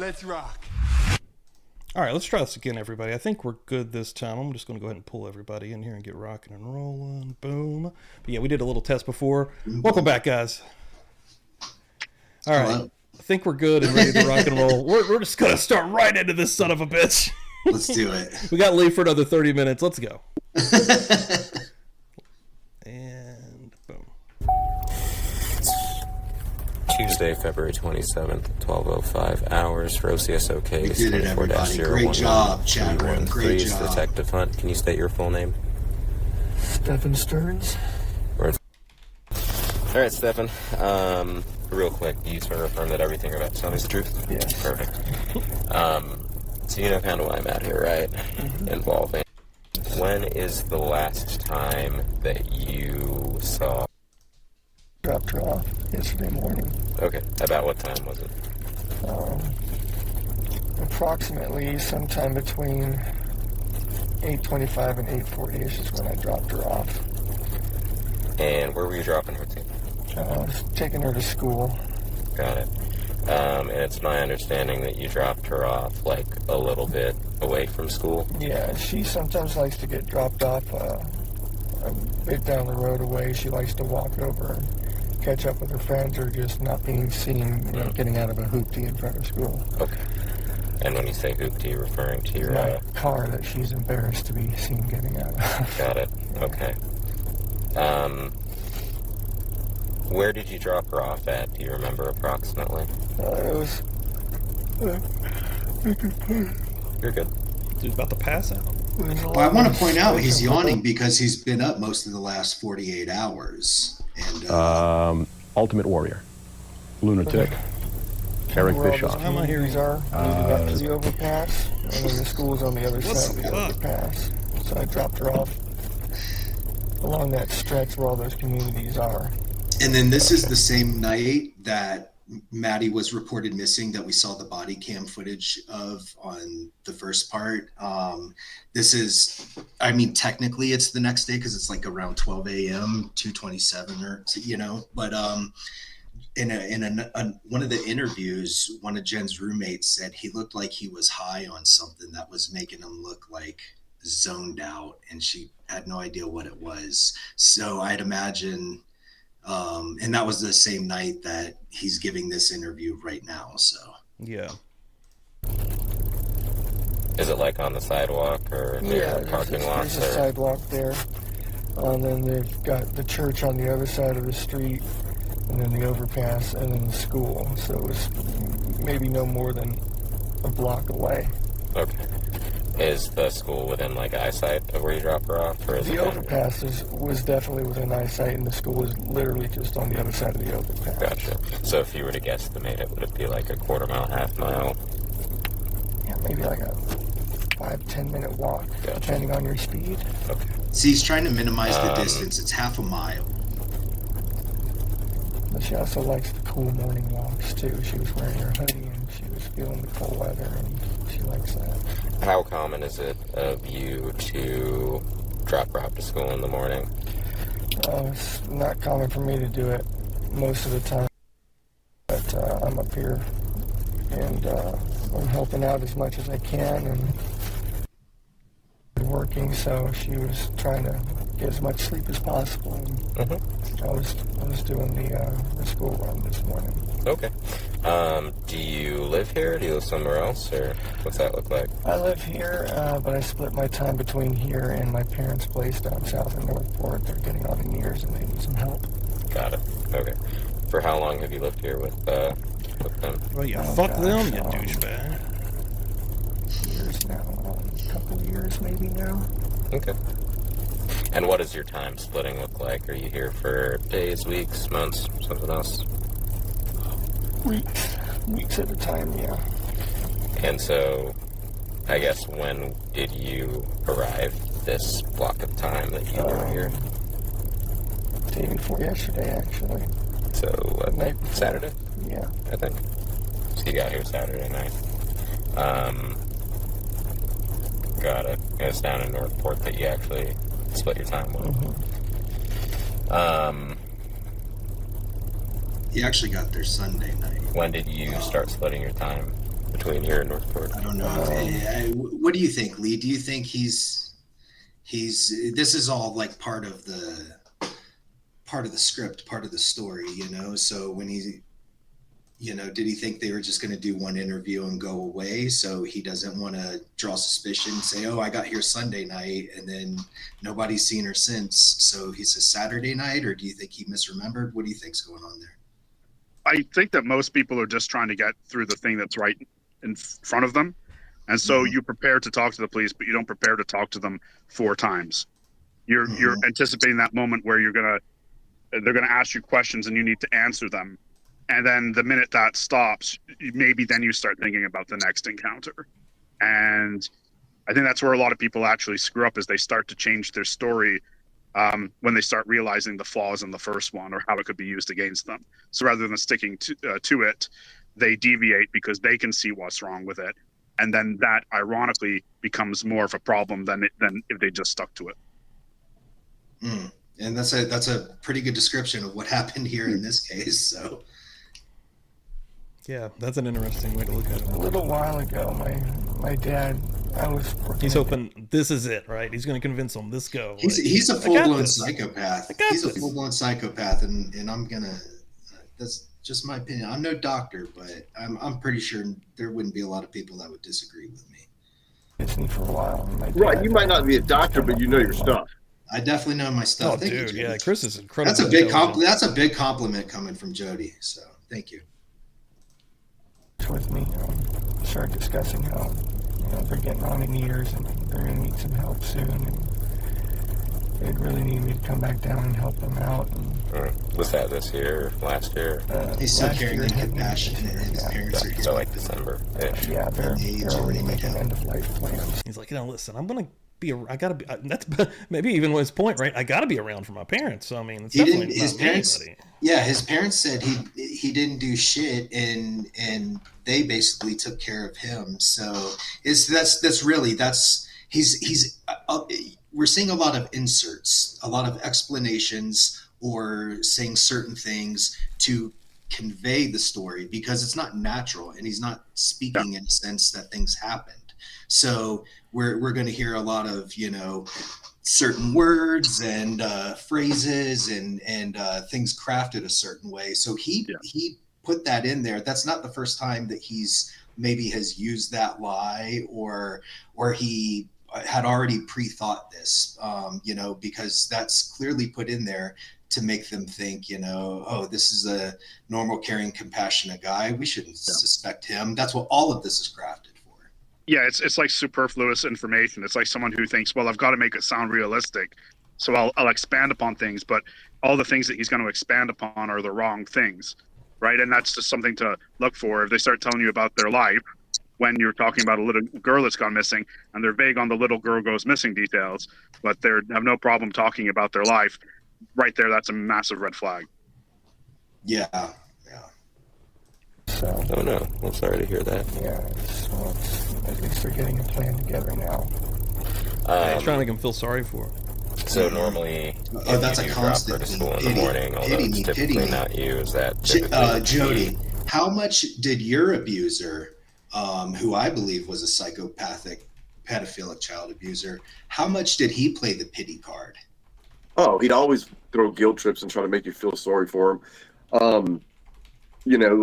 Let's rock. All right, let's try this again, everybody. I think we're good this time. I'm just going to go ahead and pull everybody in here and get rocking and rolling. Boom. But yeah, we did a little test before. Welcome back, guys. All right. Hello. I think we're good and ready to rock and roll. We're just going to start right into this son of a bitch. Let's do it. We got Lee for another 30 minutes. Let's go. And boom. Tuesday, February 27th, 12:05 hours for OCSO case We did it, everybody. Great job, chat room. Great job. Detective Hunt. Can you state your full name? Stephan Stearns. All right, Stephan. Real quick, do you sort of affirm that everything you're about to tell me is the truth? Yes. Perfect. So you know kind of why I'm at here, right? Mm-hmm. Involving. When is the last time that you saw... Dropped her off yesterday morning. Okay. About what time was it? Approximately sometime between 8:25 and 8:40ish is when I dropped her off. And where were you dropping her to? I was taking her to school. Got it. And it's my understanding that you dropped her off, like, a little bit away from school? Yeah, she sometimes likes to get dropped off a bit down the road away. She likes to walk over and catch up with her friends, or just not being seen, you know, getting out of a hoopty in front of school. Okay. And when you say hoopty, you're referring to your... My car that she's embarrassed to be seen getting out of. Got it. Okay. Where did you drop her off at? Do you remember approximately? It was... You're good. Dude's about to pass out. Well, I want to point out he's yawning because he's been up most of the last 48 hours. And Ultimate Warrior, Lunatic, Eric Bischoff. How am I here? Got to the overpass, and then the school's on the other side of the overpass. So I dropped her off along that stretch where all those communities are. And then this is the same night that Maddie was reported missing, that we saw the body cam footage of on the first part. This is, I mean, technically it's the next day because it's like around 12 a.m., 2:27 or, you know, but in one of the interviews, one of Jen's roommates said he looked like he was high on something that was making him look like zoned out, and she had no idea what it was. So I'd imagine, and that was the same night that he's giving this interview right now. So Yeah. Is it like on the sidewalk or near a parking lot? There's a sidewalk there. And then they've got the church on the other side of the street, and then the overpass, and then the school. So it was maybe no more than a block away. Okay. Is the school within, like, eyesight of where you drop her off? Or is The overpass was definitely within eyesight, and the school was literally just on the other side of the overpass. Gotcha. So if you were to guesstimate it, would it be like a quarter mile, half mile? Yeah, maybe like a 5-10 minute walk, depending on your speed. Okay. see, he's trying to minimize the distance. It's half a mile. But she also likes the cool morning walks too. She was wearing her hoodie and she was feeling the cold weather, and she likes that. How common is it of you to drop her off to school in the morning? It's not common for me to do it most of the time, but I'm up here and I'm helping out as much as I can and working, so she was trying to get as much sleep as possible. And I was doing the school run this morning. Okay. Do you live here? Do you live somewhere else, or what's that look like? I live here, but I split my time between here and my parents' place down south in Northport. They're getting on in years and they need some help. Got it. Okay. For how long have you lived here with them? Well, yeah, fuck them, you douchebag. Years now, a couple of years maybe now. Okay. And what does your time splitting look like? Are you here for days, weeks, months, something else? Weeks at a time, yeah. And so, I guess, when did you arrive this block of time that you were here? Day before yesterday, actually. So, Night before. Saturday? Yeah. I think. So you got here Saturday night. Got it. It's down in Northport that you actually split your time with. He actually got there Sunday night. When did you start splitting your time between here and Northport. I don't know. What do you think, Lee? Do you think he's this is all like part of the script, part of the story, you know? So when he, you know, did he think they were just going to do one interview and go away? So he doesn't want to draw suspicion, say, oh, I got here Sunday night and then nobody's seen her since. So he says Saturday night, or do you think he misremembered? What do you think's going on there? I think that most people are just trying to get through the thing that's right in front of them. And so you prepare to talk to the police, but you don't prepare to talk to them 4 times. You're anticipating that moment where they're gonna ask you questions and you need to answer them. And then the minute that stops, maybe then you start thinking about the next encounter. And I think that's where a lot of people actually screw up, is they start to change their story when they start realizing the flaws in the first one or how it could be used against them. So rather than sticking to it, they deviate because they can see what's wrong with it. And then that ironically becomes more of a problem than if they just stuck to it. And that's a pretty good description of what happened here in this case. So Yeah, that's an interesting way to look at it. A little while ago, my dad, He's hoping this is it, right? He's going to convince him. This go. He's a full-blown psychopath. He's a full-blown psychopath, and I'm gonna. That's just my opinion. I'm no doctor, but I'm pretty sure there wouldn't be a lot of people that would disagree with me. Listening for a while. Right, you might not be a doctor, but you know your stuff. I definitely know my stuff. Oh, Thank dude, you, yeah, Chris is incredible. That's a big compliment. That's a big compliment coming from Jody. So thank you. With me, started discussing how they're getting on in years and they're going to need some help soon, and they'd really need me to come back down and help them out. And, was that this year or last year? He's so caring and compassionate, and his parents are here. So like December. Yeah, they're already making end of life plans. He's like, listen, I'm gonna be. I gotta be. That's maybe even his point, right? I gotta be around for my parents. So I mean, it's definitely his not parents. anybody. Yeah, his parents said he didn't do shit, and they basically took care of him. So we're seeing a lot of inserts, a lot of explanations, or saying certain things to convey the story because it's not natural, and he's not speaking in a sense that things happened. So we're going to hear a lot of certain words and phrases and things crafted a certain way. So he put that in there. That's not the first time that he's maybe has used that lie or he had already pre-thought this, because that's clearly put in there to make them think, oh, this is a normal, caring, compassionate guy. We shouldn't suspect him. That's what all of this is crafted. Yeah, it's like superfluous information. It's like someone who thinks, well, I've got to make it sound realistic, so I'll expand upon things, but all the things that he's going to expand upon are the wrong things, right? And that's just something to look for. If they start telling you about their life when you're talking about a little girl that's gone missing, and they're vague on the little girl goes missing details, but they have no problem talking about their life, right there, that's a massive red flag. Yeah. So, Oh no, I'm sorry to hear that. yeah, at least they're getting a plan together now. He's trying to make him feel sorry for him. So normally, that's if a you drop her constant to thing. school in the morning, although it's typically not you, is that typically Jody, how much did your abuser, who I believe was a psychopathic, pedophilic child abuser, how much did he play the pity card? Oh, he'd always throw guilt trips and try to make you feel sorry for him.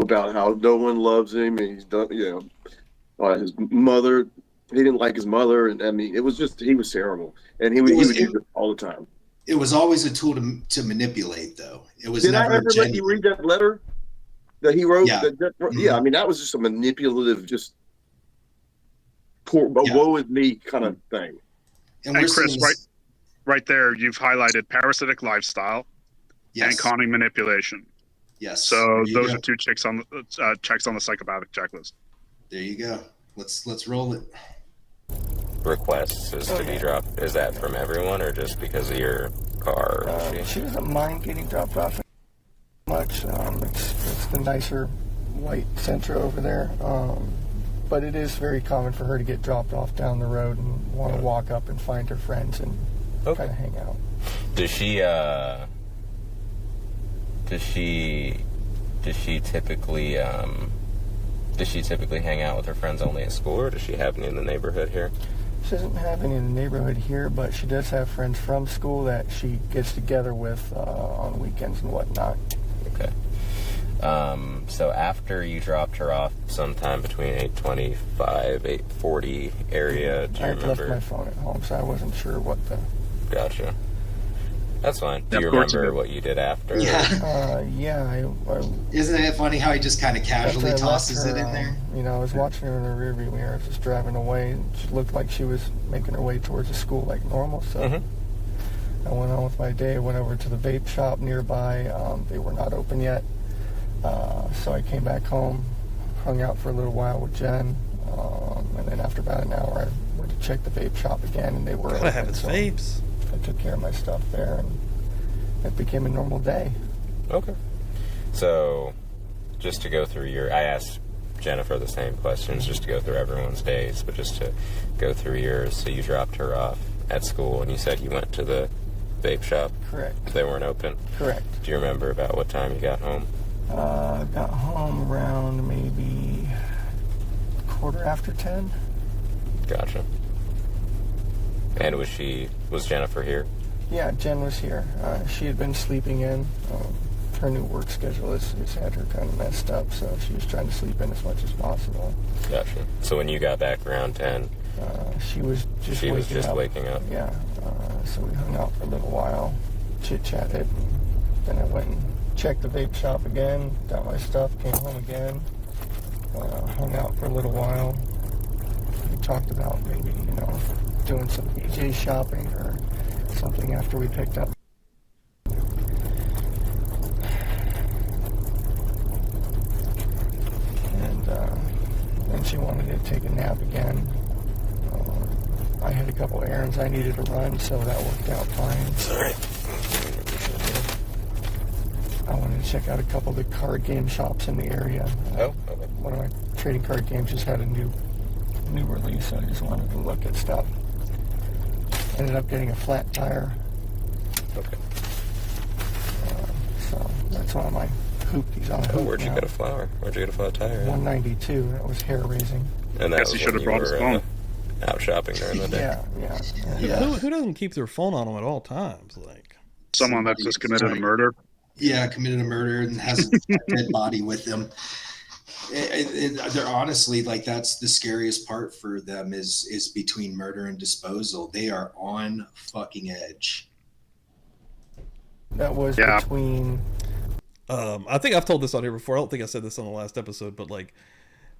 About how no one loves him, and he's done, his mother, he didn't like his mother, and I mean, it was just, he was terrible, and he would use it all the time. It was always a tool to manipulate, though. It was Did never I ever let you read that letter that he wrote? Yeah. Yeah, I mean, that was just a manipulative, just poor, woe is me kind of thing. And Chris, right there, you've highlighted parasitic lifestyle and conning manipulation. Yes. So those are 2 checks on the psychopathic checklist. There you go. Let's roll it. requests is to be dropped? Is that from everyone or just because of your car? She doesn't mind getting dropped off much. It's the nicer white Sentra over there. But it is very common for her to get dropped off down the road and want to walk up and find her friends and kind of hang out. Does she typically Does she typically hang out with her friends only at school, or does she have any in the neighborhood here? She doesn't have any in the neighborhood here, but she does have friends from school that she gets together with on weekends and whatnot. Okay. So after you dropped her off sometime between 8:25, 8:40 area, do you I remember? left my phone at home, so I wasn't sure what the... Gotcha. That's fine. Do Yeah, you of course remember you do. what you did after? Yeah, I Isn't it funny how he just kind of casually after I left tosses her, it in there? You know, I was watching her in the rearview mirror, just driving away. And she looked like she was making her way towards the school like normal, so I went on with my day. Went over to the vape shop nearby. They were not open yet, so I came back home, hung out for a little while with Jen, and then after about an hour, I went to check the vape shop again, and they were Gotta open. have his So vapes. I took care of my stuff there, and it became a normal day. Okay. So, just to go through I asked Jennifer the same questions, just to go through everyone's days, but just to go through yours. So you dropped her off at school, and you said you went to the vape shop. Correct. They weren't open. Correct. Do you remember about what time you got home? Got home around maybe 10:15. Gotcha. And was Jennifer here? Yeah, Jen was here. She had been sleeping in. Her new work schedule has had her kind of messed up, so she was trying to sleep in as much as possible. Gotcha. So when you got back around 10, She was just she waking was just up. waking up. Yeah, so we hung out for a little while, chit-chatted, and then I went and checked the vape shop again, got my stuff, came home again, hung out for a little while. We talked about maybe, doing some BJ shopping or something after we picked up. And she wanted to take a nap again. I had a couple errands I needed to run, so that worked out fine. Sorry. I wanted to check out a couple of the card game shops in the area. Oh, okay. One of my trading card games just had a new release, so I just wanted to look at stuff. Ended up getting a flat tire. Okay. So that's one of my hoopties on a Oh, hoop where'd you now. get a flower? Where'd you get a flat tire? 192. That was hair raising. And that Guess was he should when have brought his were, phone. out shopping during the day. Yeah. Who doesn't keep their phone on them at all times? Like, Someone that just committed a murder. Yeah, committed a murder and has a dead body with them. They're honestly like, that's the scariest part for them is between murder and disposal. They are on fucking edge. That was Yeah. between. I think I've told this on here before. I don't think I said this on the last episode, but like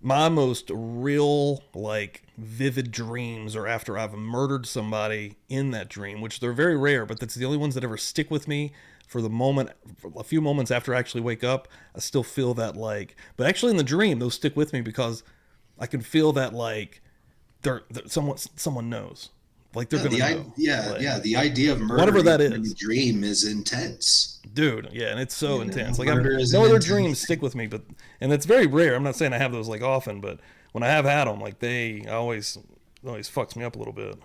my most real, like, vivid dreams are after I've murdered somebody in that dream, which they're very rare, but that's the only ones that ever stick with me for the moment, for a few moments after I actually wake up. I still feel that, like, but actually in the dream, those stick with me because I can feel that, like, they're someone knows. Like, they're Yeah, gonna know. Like, the idea of murder whatever that in is. a dream is intense. dude, yeah, and it's so You know, intense. Like, murder is no an other intense dreams thing. stick with me, and it's very rare. I'm not saying I have those like often, but when I have had them, like, they always fucks me up a little bit.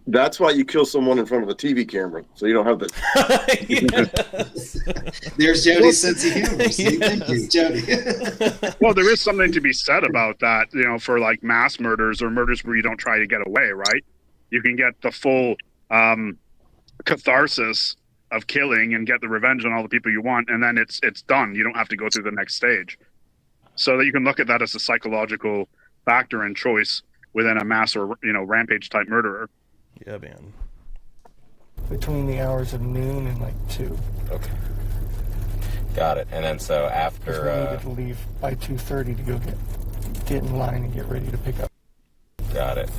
That's why you kill someone in front of a TV camera, so you don't have the. There's Jody's sense of humor. See, thank you, Jody. Well, there is something to be said about that, for like mass murders or murders where you don't try to get away, right? You can get the full catharsis of killing and get the revenge on all the people you want, and then it's done. You don't have to go through the next stage. So that you can look at that as a psychological factor and choice within a mass or rampage type murderer. Yeah, man. Between the hours of noon and like 2. Okay. Got it. And then so Because we after, needed to leave by 2:30 to go get in line and get ready to pick up. got it.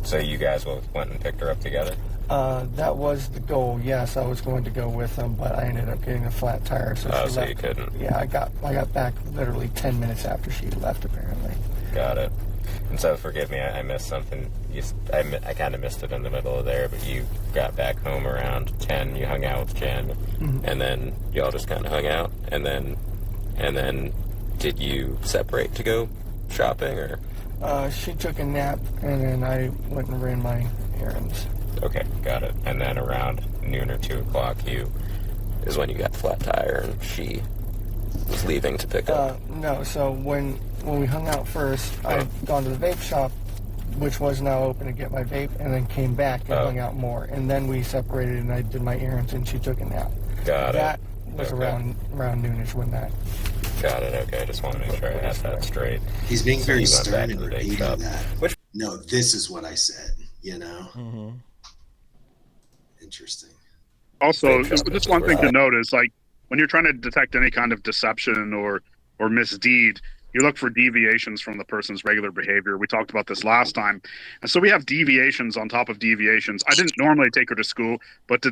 So you guys went and picked her up together? That was the goal. Yes, I was going to go with them, but I ended up getting a flat tire, so Oh, she so left. you couldn't. Yeah, I got back literally 10 minutes after she left, apparently. Got it. And so forgive me, I missed something. I kind of missed it in the middle of there, but you got back home around 10. You hung out with Jen, and then y'all just kind of hung out, and then did you separate to go shopping, or? She took a nap, and then I went and ran my errands. Okay, got it. And then around noon or 2 o'clock, is when you got the flat tire, and she was leaving to pick up. No, so when when we hung out first, I'd gone to the vape shop, which was now open, to get my vape, and then came back and hung out more. And then we separated, and I did my errands, and she took a nap. Got that it. was around noonish when that. Got it. Okay, I just want to make sure I had that straight. He's being very you went stern back and to the vape repeating shop. that. No, this is what I said, you know? Mm-hmm. Interesting. Also, Vape shop just is one thing where to note is like when you're trying to detect any kind of deception or misdeed, you look for deviations from the person's regular behavior. We talked about this last time. And so we have deviations on top of deviations. I didn't normally take her to school, but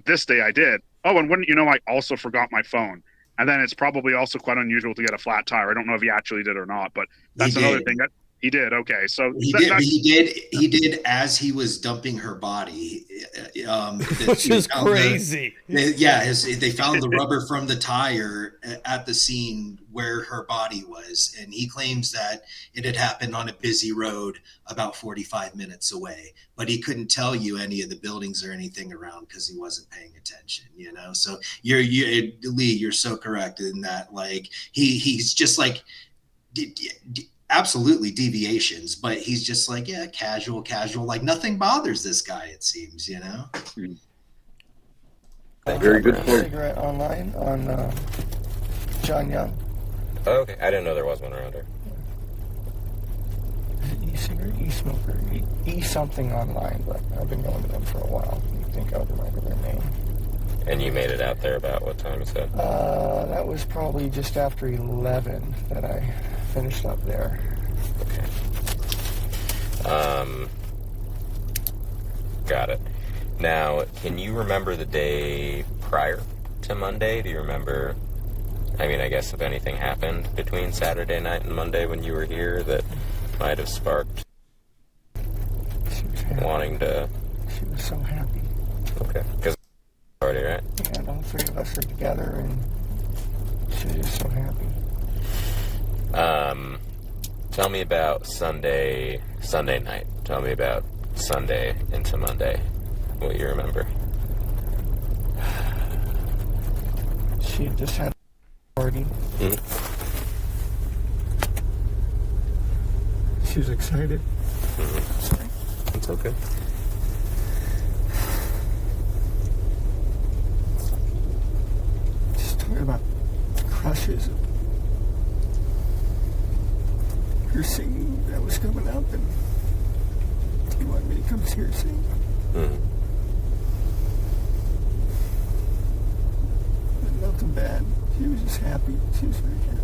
this day I did. Oh, and wouldn't you know, I also forgot my phone. And then it's probably also quite unusual to get a flat tire. I don't know if he actually did or not, but that's another thing that he did. Okay. So he did as he was dumping her body. Which is crazy. They found the rubber from the tire at the scene where her body was. And he claims that it had happened on a busy road about 45 minutes away, but he couldn't tell you any of the buildings or anything around because he wasn't paying attention, you know? So Lee, you're so correct in that. Like he's just like, absolutely deviations, but he's just like, yeah, casual, like nothing bothers this guy, it seems, you know? Very good point. Cigarette online on John Young. Oh, okay, I didn't know there was one around here. E-cigarette, e-smoker, e-something online, but I've been going to them for a while. I think I'll remember their name. And you made it out there about what time you said? That was probably just after 11 that I finished up there. Okay. Got it. Now, can you remember the day prior to Monday? Do you remember, I mean, I guess if anything happened between Saturday night and Monday when you were here that might have sparked wanting to... She was so happy. Okay. Because party, right? And all three of us are together, and she was just so happy. Tell me about Sunday night. Tell me about Sunday into Monday. What you remember? She had just had a party. Mm-hmm. She was excited. Mm-hmm. Sorry. It's okay. Just talking about crushes. Her singing that was coming up, and he wanted me to come see her sing. Mm-hmm. But nothing bad. She was just happy. She was very happy.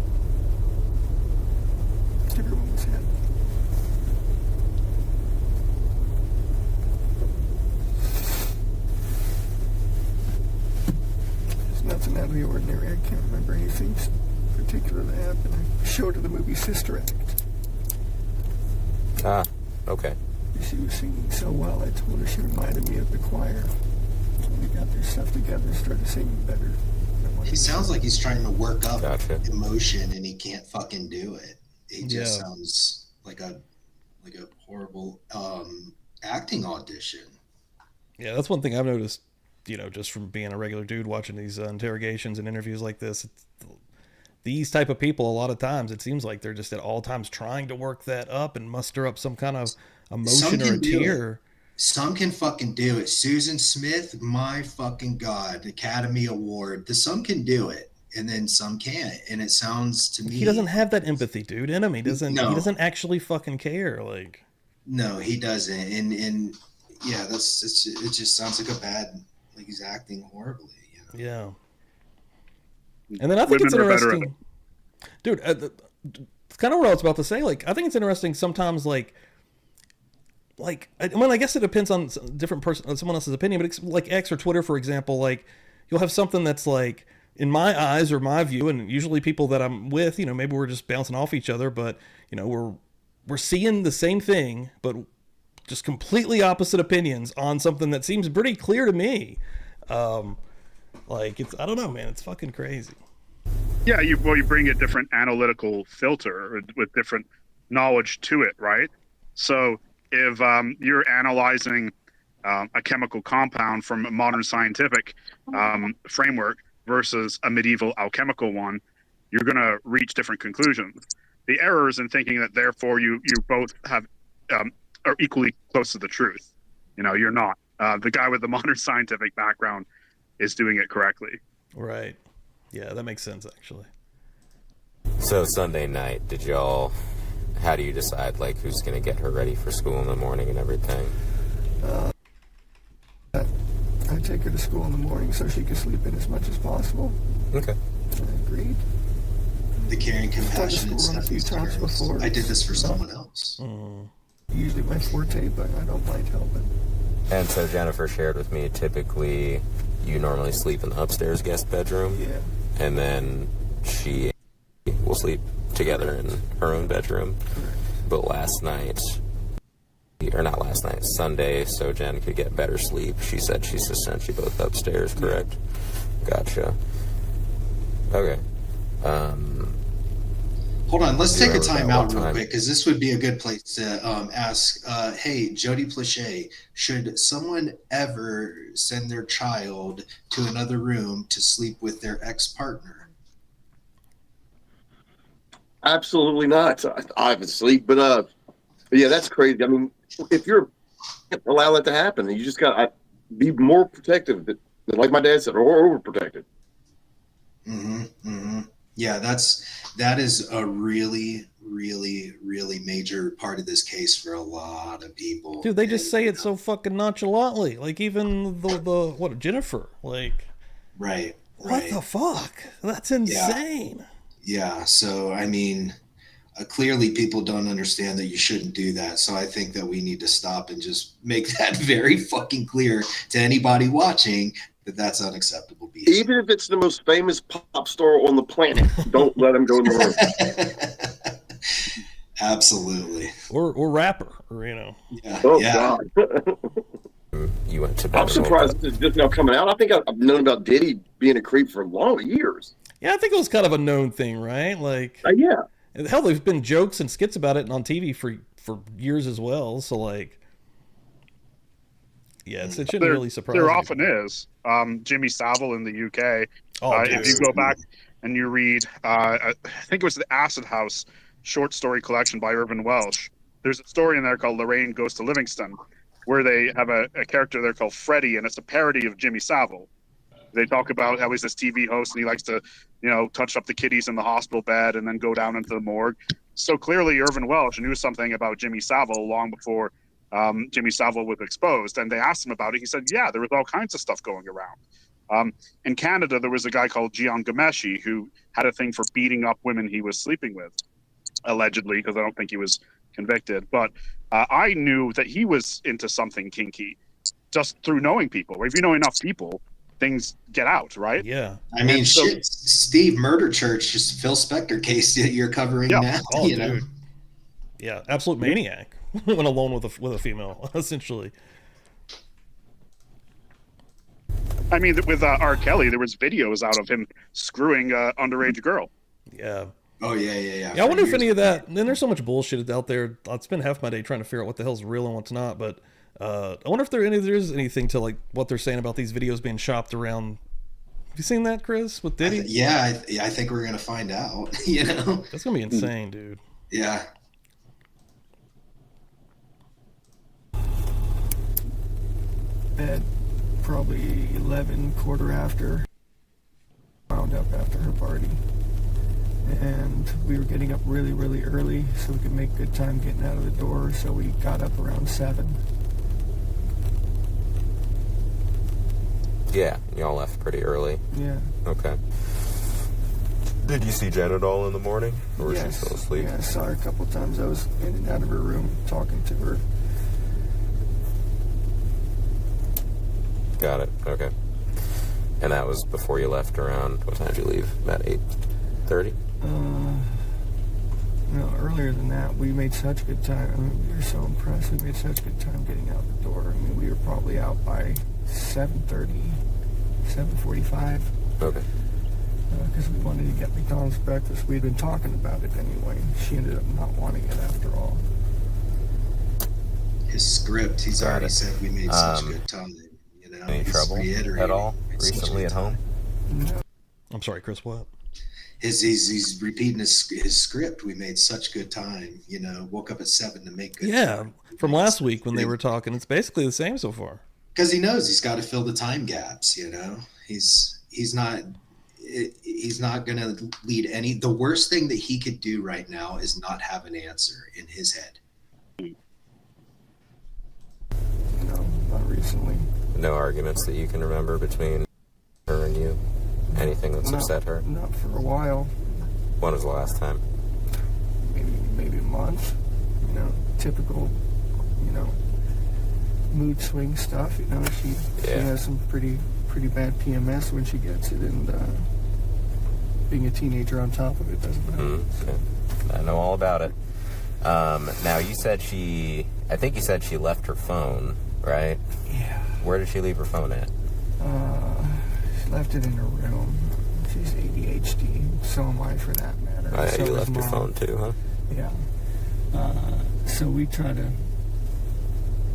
Everyone was happy. There's nothing out of the ordinary. I can't remember anything particular that happened. I showed her the movie Sister Act. Ah, okay. She was singing so well, I told her she reminded me of the choir. When we got their stuff together and started singing better. He sounds like he's trying to work up emotion and he can't fucking do it. He just sounds like a horrible acting audition. Yeah, that's one thing I've noticed, you know, just from being a regular dude watching these interrogations and interviews like this. These type of people, a lot of times, it seems like they're just at all times trying to work that up and muster up some kind of emotion or a tear. Some can fucking do it. Susan Smith, my fucking God, Academy Award. Some can do it, and then some can't. And it sounds to me he doesn't have that empathy, dude. In him, he doesn't actually fucking care. Like, no, he doesn't. And yeah, it just sounds like like he's acting horribly. You know? Yeah. And then I think it's interesting, dude. It's kind of what I was about to say. Like, I think it's interesting sometimes. Like, I mean, I guess it depends on different person, someone else's opinion. But it's like X or Twitter, for example. Like, you'll have something that's like, in my eyes or my view, and usually people that I'm with, you know, maybe we're just bouncing off each other, but you know, we're seeing the same thing, but just completely opposite opinions on something that seems pretty clear to me. Like, it's, I don't know, man, it's fucking crazy. Yeah, you bring a different analytical filter with different knowledge to it, right? So if you're analyzing a chemical compound from a modern scientific framework versus a medieval alchemical one, you're going to reach different conclusions. the errors in thinking that therefore you both have are equally close to the truth. You know, you're not. The guy with the modern scientific background is doing it correctly. Right. Yeah, that makes sense, actually. So Sunday night, how do you decide, like, who's going to get her ready for school in the morning and everything? I take her to school in the morning so she can sleep in as much as possible. Okay. I agreed. The caring, compassionate school run a few times before. I did this for someone else. Usually my forte, but I don't mind helping. And so Jennifer shared with me, typically you normally sleep in the upstairs guest bedroom. Yeah. And then she will sleep together in her own bedroom. But Sunday, so Jen could get better sleep, she said she's essentially both upstairs, correct? Gotcha. Okay. Hold on, let's take a remember time about out what real time? quick, because this would be a good place to ask, hey, Jody Plauché, should someone ever send their child to another room to sleep with their ex-partner? Absolutely not. I haven't sleep, but yeah, that's crazy. I mean, if you're allow that to happen, you just got to be more protective, like my dad said, or overprotected. Yeah, that is a really, really, really major part of this case for a lot of people. Dude, they just say it so fucking nonchalantly. Like, even what, Jennifer? Like, Right. what the fuck? That's insane. Yeah, so I mean, clearly people don't understand that you shouldn't do that. So I think that we need to stop and just make that very fucking clear to anybody watching that that's unacceptable behavior. Even if it's the most famous pop star on the planet, don't let him go in the room. Absolutely. Or rapper, or, you know. Yeah. Oh, yeah. God. You went to bed. I'm surprised this is just now coming out. I think I've known about Diddy being a creep for long years. Yeah, I think it was kind of a known thing, right? Like, Yeah. hell, there's been jokes and skits about it on TV for years as well. So, like, yeah, it shouldn't really surprise There anybody. often is. Jimmy Savile in the UK. Oh, If you go back and you read, I think it was the Acid House short story collection by Irvin Welsh. There's a story in there called Lorraine Goes to Livingston, where they have a character there called Freddie, and it's a parody of Jimmy Savile. They talk about how he's this TV host and he likes to, you know, touch up the kiddies in the hospital bed and then go down into the morgue. So clearly Irvin Welsh knew something about Jimmy Savile long before Jimmy Savile was exposed. And they asked him about it. He said, yeah, there was all kinds of stuff going around. In Canada, there was a guy called Gian Gameshi who had a thing for beating up women he was sleeping with, allegedly, because I don't think he was convicted. But I knew that he was into something kinky just through knowing people. If you know enough people, things get out, right? Yeah. I mean, shit, Steve, Murder Church, just Phil Spector case that you're covering now. Oh, you know? dude. Yeah, absolute maniac. Went alone with a female, essentially. I mean, with R. Kelly, there was videos out of him screwing an underage girl. Yeah. Oh, yeah. Yeah, I wonder if any of that. And there's so much bullshit out there. I'd spend half my day trying to figure out what the hell's real and what's not. But I wonder if there is anything to like what they're saying about these videos being shopped around. Have you seen that, Chris, with Diddy? I think we're gonna find out. You know, that's gonna be insane, dude. Yeah. At probably 11, quarter after, wound up after her party. And we were getting up really, really early so we could make good time getting out of the door. So we got up around 7. Yeah, y'all left pretty early. Yeah. Okay. Did you see Jen at all in the morning? Or was she still asleep? Yeah, I saw her a couple times. I was in and out of her room talking to her. Got it. Okay. And that was before you left around, what time did you leave? About 8:30? No, earlier than that. We made such good time. I mean, we were so impressed. We made such good time getting out the door. I mean, we were probably out by 7:30, 7:45. Okay. Because we wanted to get McDonald's breakfast. We'd been talking about it anyway. She ended up not wanting it after all. His script, he's already said we made such good time. You know, any trouble at all recently at home? No. I'm sorry, Chris, what? He's repeating his script. We made such good time. You know, woke up at 7 to make good time. From last week when they were talking, it's basically the same so far. Because he knows he's got to fill the time gaps. You know, he's not going to lead any. The worst thing that he could do right now is not have an answer in his head. No, not recently. No arguments that you can remember between her and you? Anything that's upset her? Not for a while. When was the last time? Maybe a month. You know, typical, you know, mood swing stuff. You know, she has some pretty bad PMS when she gets it, and being a teenager on top of it doesn't help. Okay. I know all about it. Now you said I think you said she left her phone, right? Yeah. Where did she leave her phone at? She left it in her room. She's ADHD. So am I, for that matter. Oh, yeah, so you left your Mom. phone too, huh? Yeah. So we try to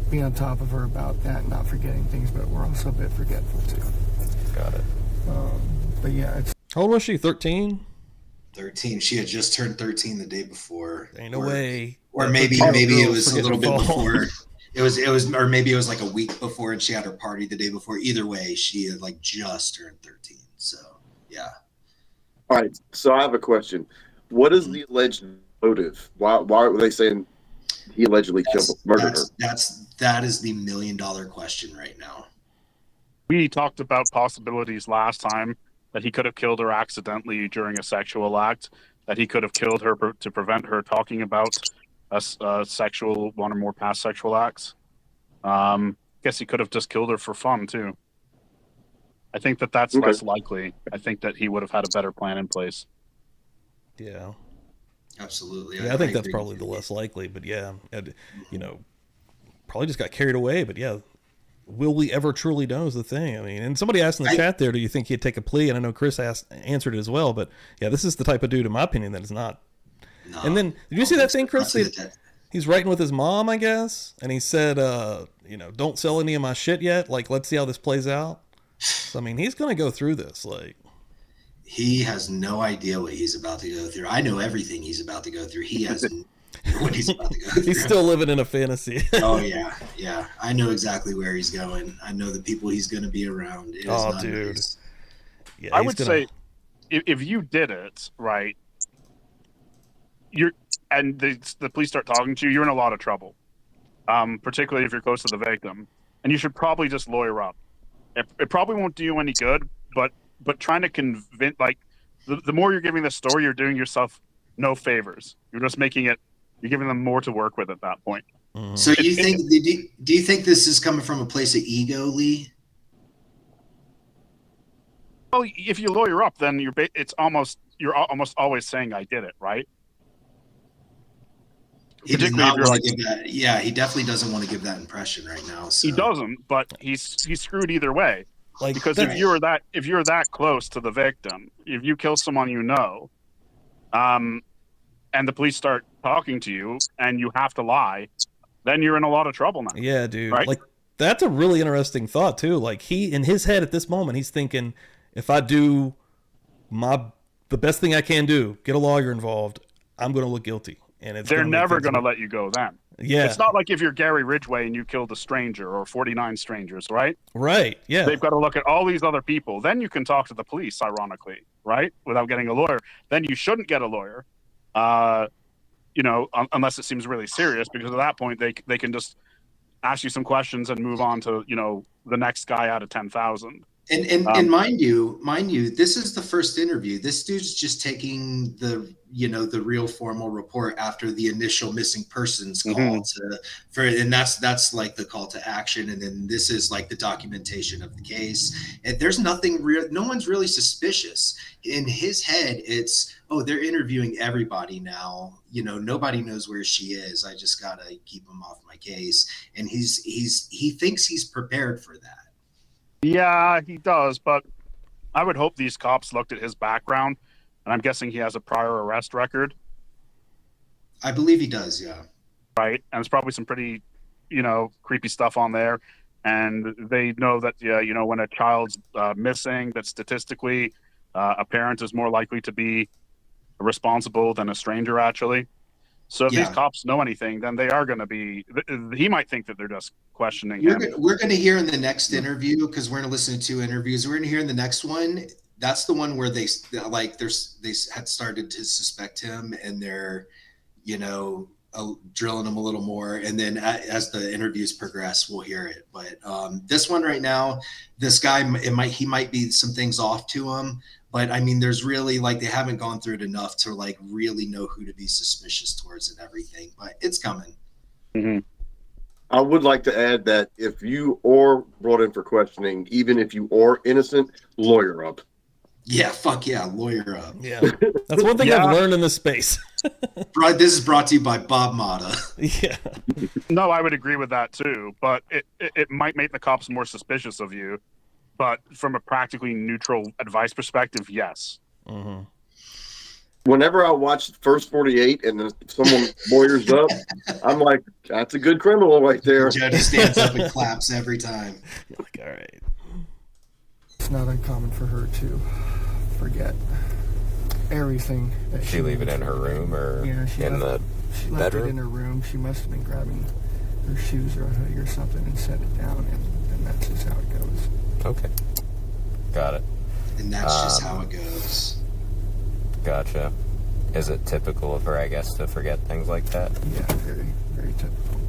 be on top of her about that, not forgetting things, but we're also a bit forgetful too. Got it. But yeah, it's. How old was she? 13? 13. She had just turned 13 the day before. Ain't no way. Or maybe it was a little bit before. It was, or maybe it was like a week before, and she had her party the day before. Either way, she had like just turned 13. So yeah. All right. So I have a question. What is the alleged motive? Why were they saying he allegedly murdered her? That is the $1 million question right now. We talked about possibilities last time that he could have killed her accidentally during a sexual act, that he could have killed her to prevent her talking about a sexual, one or more past sexual acts. Guess he could have just killed her for fun too. I think that's less likely. I think that he would have had a better plan in place. Yeah. Absolutely. Yeah, I think that's probably the less likely, but yeah, you know, probably just got carried away, but yeah, will we ever truly know is the thing. I mean, and somebody asked in the chat there, do you think he'd take a plea? And I know Chris answered it as well, but yeah, this is the type of dude, in my opinion, that is not. No, and then, did you see that thing, Chris? He's writing with his mom, I guess, and he said, you know, don't sell any of my shit yet. Like, let's see how this plays out. So, I mean, he's going to go through this. Like, he has no idea what he's about to go through. I know everything he's about to go through. He has what he's about to go through. He's still living in a fantasy. Oh yeah, yeah. I know exactly where he's going. I know the people he's going to be around. It is dude. Nice. Yeah, I would say, if you did it right, the police start talking to you, you're in a lot of trouble. Particularly if you're close to the victim, and you should probably just lawyer up. It probably won't do you any good, but trying to convince, like, the more you're giving the story, you're doing yourself no favors. You're just you're giving them more to work with at that point. Mm-hmm. So do you think this is coming from a place of ego, Lee? Well, if you lawyer up, then you're almost always saying I did it, right? He does not want to give that. Yeah, he definitely doesn't want to give that impression right now. So. He doesn't, but he's screwed either way. Like, because if you're that close to the victim, if you kill someone you know, and the police start talking to you, and you have to lie, then you're in a lot of trouble now. Yeah, dude. Right? Like, that's a really interesting thought too. Like, he, in his head at this moment, he's thinking, if I do the best thing I can do, get a lawyer involved, I'm going to look guilty. And they're never going to let you go then. Yeah. It's not like if you're Gary Ridgway and you killed a stranger or 49 strangers, right? Right, yeah. They've got to look at all these other people. Then you can talk to the police, ironically, right? Without getting a lawyer. Then you shouldn't get a lawyer, you know, unless it seems really serious, because at that point they can just ask you some questions and move on to, you know, the next guy out of 10,000. And mind you, this is the first interview. This dude's just taking the real formal report after the initial missing persons call and that's like the call to action. And then this is like the documentation of the case. And there's nothing real. No one's really suspicious. In his head, it's, oh, they're interviewing everybody now. You know, nobody knows where she is. I just gotta keep him off my case. And he thinks he's prepared for that. Yeah, he does, but I would hope these cops looked at his background, and I'm guessing he has a prior arrest record. I believe he does, yeah. Right, and there's probably some pretty, you know, creepy stuff on there, and they know that, you know, when a child's missing, that statistically A parent is more likely to be responsible than a stranger, actually. So if these cops know anything, then they are going to be. He might think that they're just questioning him. We're going to hear in the next interview, because we're going to listen to 2 interviews. We're going to hear in the next one. That's the one where they had started to suspect him, and they're, drilling him a little more. And then as the interviews progress, we'll hear it. But this one right now, this guy, he might be some things off to him. But I mean, there's really they haven't gone through it enough to really know who to be suspicious towards and everything. But it's coming. Mm-hmm. I would like to add that if you are brought in for questioning, even if you are innocent, lawyer up. Yeah, fuck yeah, lawyer up. Yeah, that's one thing I've learned in this space. This is brought to you by Bob Mata. Yeah. No, I would agree with that too. But it might make the cops more suspicious of you. But from a practically neutral advice perspective, yes. Mm-hmm. Whenever I watch the first 48 and then someone lawyers up, I'm like, that's a good criminal right there. Jody stands up and claps every time. You're like, all right. It's not uncommon for her to forget everything that she leave it in her room or in the she left bedroom? It in her room. She must have been grabbing her shoes or a hoodie or something and set it down, and that's just how it goes. Okay. Got it. And that's just how it goes. Gotcha. Is it typical of her, I guess, to forget things like that? Yeah, very, very typical.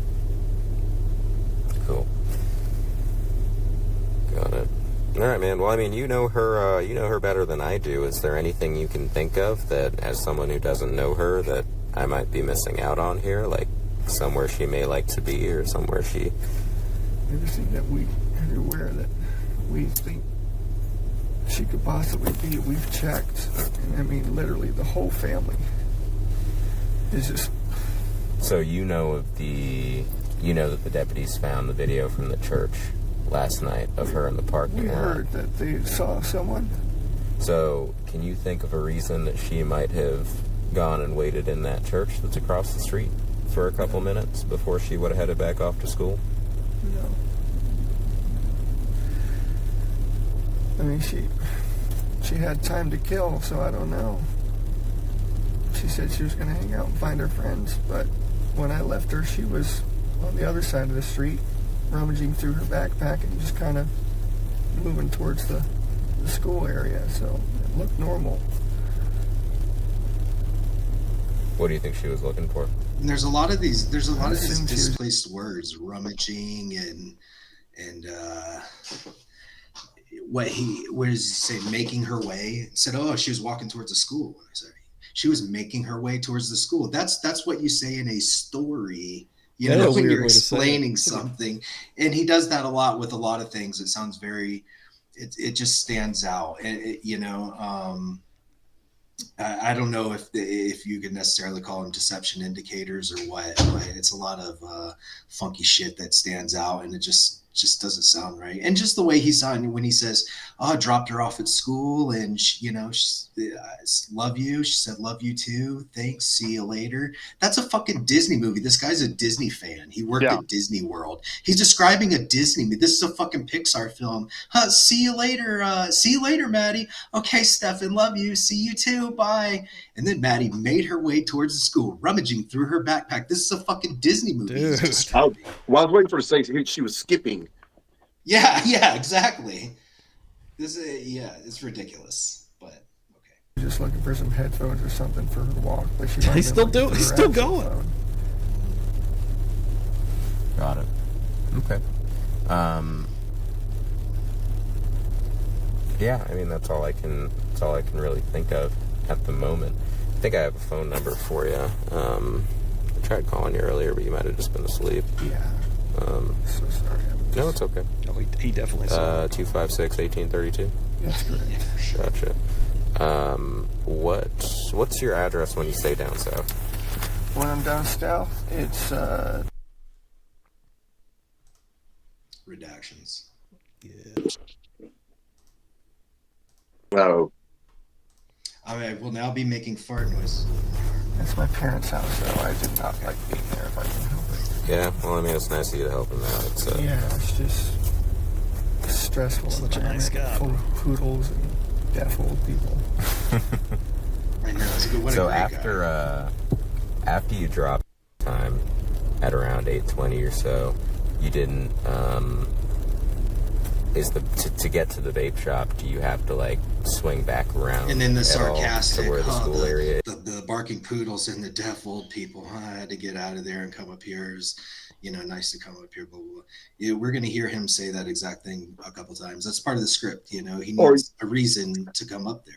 Cool. Got it. All right, man. Well, I mean, you know her better than I do. Is there anything you can think of that, as someone who doesn't know her, that I might be missing out on here? Like somewhere she may like to be, or somewhere she... Everything that everywhere that we think she could possibly be, we've checked. And I mean, literally, the whole family is just... So you know that the deputies found the video from the church last night of her in the parking lot. We heard that they saw someone. So can you think of a reason that she might have gone and waited in that church that's across the street for a couple minutes before she would have headed back off to school? No. I mean, she had time to kill, so I don't know. She said she was going to hang out and find her friends, but when I left her, she was on the other side of the street, rummaging through her backpack and just kind of moving towards the school area, so it looked normal. What do you think she was looking for? And there's a lot of these displaced words, rummaging and what does he say, making her way? Said, oh, she was walking towards the school. I said, she was making her way towards the school. That's what you say in a story, when you're explaining something. And he does that a lot with a lot of things. It sounds very, it just stands out. I don't know if you could necessarily call them deception indicators or what, but it's a lot of funky shit that stands out, and it just doesn't sound right. And just the way he sounded when he says, oh, I dropped her off at school and she love you. She said, love you too. Thanks. See you later. That's a fucking Disney movie. This guy's a Disney fan. He worked at Disney World. He's describing a Disney movie. This is a fucking Pixar film. See you later. See you later, Maddie. Okay, Stephan, love you. See you too. Bye. And then Maddie made her way towards the school, rummaging through her backpack. This is a fucking Disney movie. I was waiting for her to say she was skipping. Yeah, exactly. It's ridiculous, but okay. Just looking for some headphones or something for her walk, but He's still going. Got it. Okay. Yeah, I mean that's all I can really think of at the moment. I think I have a phone number for you. I tried calling you earlier, but you might have just been asleep. Yeah. So sorry. No, it's okay. Oh, he definitely saw 256-1832. That's correct. Gotcha. What's your address when you stay down south? When I'm down south, it's redactions. Yeah. Oh. I will now be making fart noise. That's my parents' house, so I did not like being there if I can help it. Yeah, well, I mean, it's nice of you to help him out. Yeah, it's just stressful. Such a nice guy, full of poodles and deaf old people. I know. It's a good, what So a great after guy. after you dropped time at around 8:20 or so, you didn't to get to the vape shop, do you have to like swing back around And then the at all sarcastic, to where the school area is? the barking poodles and the deaf old people. I had to get out of there and come up here. Is, nice to come up here. But we're going to hear him say that exact thing a couple times. That's part of the script. He needs a reason to come up there.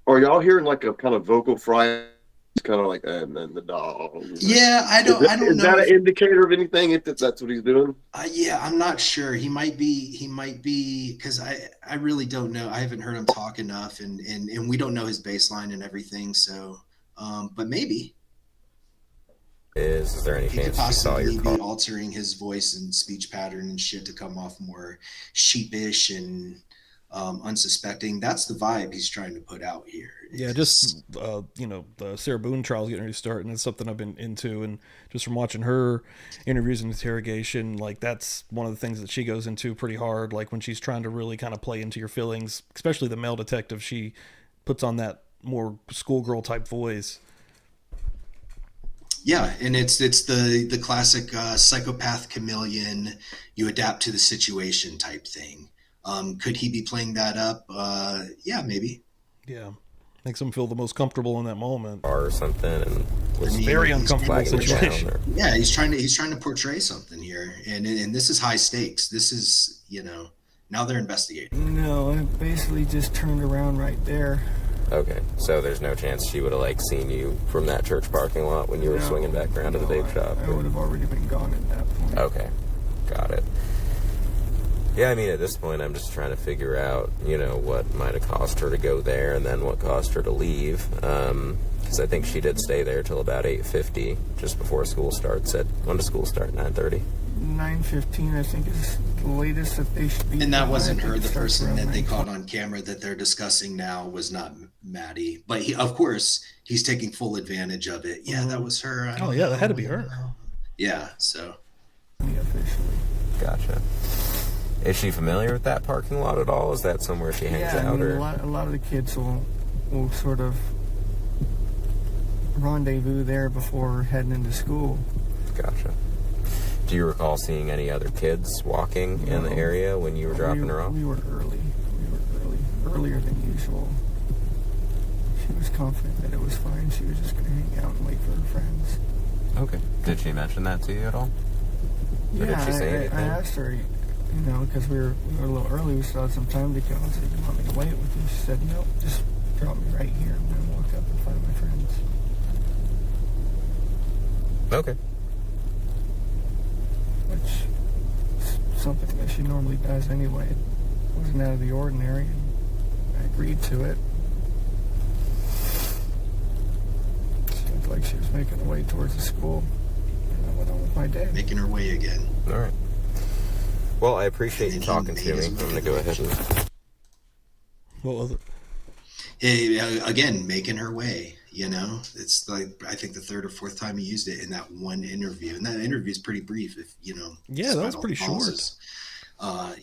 Are y'all hearing like a kind of vocal fry? It's kind of like, and then the dog. Yeah, I don't know. Is that an indicator of anything? If that's what he's doing? Yeah, I'm not sure. He might be, because I really don't know. I haven't heard him talk enough, and we don't know his baseline and everything. So, but maybe. Is there any He could chance you saw possibly your be call? altering his voice and speech pattern and shit to come off more sheepish and unsuspecting. That's the vibe he's trying to put out here. Yeah, just the Sarah Boone trial's getting ready to start, and it's something I've been into, and just from watching her interviews and interrogation, like that's one of the things that she goes into pretty hard. Like when she's trying to really kind of play into your feelings, especially the male detective, she puts on that more schoolgirl type voice. Yeah, and it's the classic psychopath chameleon. You adapt to the situation type thing. Could he be playing that up? Yeah, maybe. Yeah, makes him feel the most comfortable in that moment. Or something, and was Very uncomfortable situation. Yeah, he's trying to portray something here, and this is high stakes. This is now they're investigating. No, I basically just turned around right there. Okay, so there's no chance she would have like seen you from that church parking lot when you were swinging back around to the vape shop? I would have already been gone at that point. Okay, got it. Yeah, I mean, at this point, I'm just trying to figure out, what might have caused her to go there and then what caused her to leave. Because I think she did stay there till about 8:50, just before school starts. When does school start? 9:30? 9:15, I think, is the latest that they should be. And that wasn't her. The person that they caught on camera that they're discussing now was not Maddie. But of course, he's taking full advantage of it. Yeah, that was her. Oh, yeah, that had to be her. Yeah, so. Officially. Gotcha. Is she familiar with that parking lot at all? Is that somewhere she hangs out? I mean, or a lot of the kids will sort of rendezvous there before heading into school. Gotcha. Do you recall seeing any other kids walking in the area when you were dropping her off? We were early. Earlier than usual. She was confident that it was fine. She was just going to hang out and wait for her friends. Okay. Did she mention that to you at all? Or Yeah, did she say anything? I asked her, because we were a little early. We still had some time to go. I said, "You want me to wait with you?" She said, "Nope, just drop me right here. I'm going to walk up and find my friends." Okay. Which is something that she normally does anyway. It wasn't out of the ordinary, and I agreed to it. Seemed like she was making her way towards the school, and I went on with my day. Making her way again. All right. Well, I appreciate you talking to me. I'm going to go ahead and... What was it? Hey, again, making her way. It's like I think the third or fourth time he used it in that one interview, and that interview is pretty brief. If yeah, that was pretty short.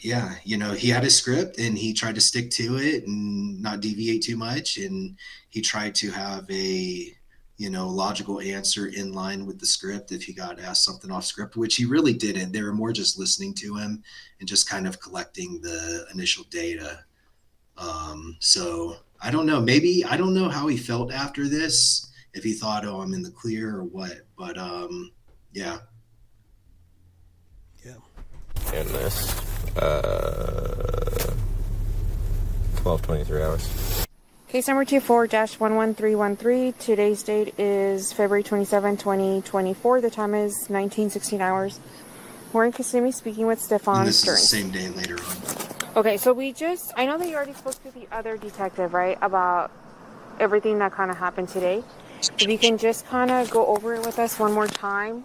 Yeah, he had a script and he tried to stick to it and not deviate too much, and he tried to have a logical answer in line with the script if he got asked something off script, which he really didn't. They were more just listening to him and just kind of collecting the initial data. So I don't know. Maybe I don't know how he felt after this. If he thought, "Oh, I'm in the clear" or what. But yeah. Yeah. In this 12-23 hours. Case number 24-11313. Today's date is February 27, 2024. The time is 19:16 hours. We're in Kissimmee speaking with Stephan. And this is the same day later on. Okay, so I know that you already spoke to the other detective, right, about everything that kind of happened today. If you can just kind of go over it with us one more time,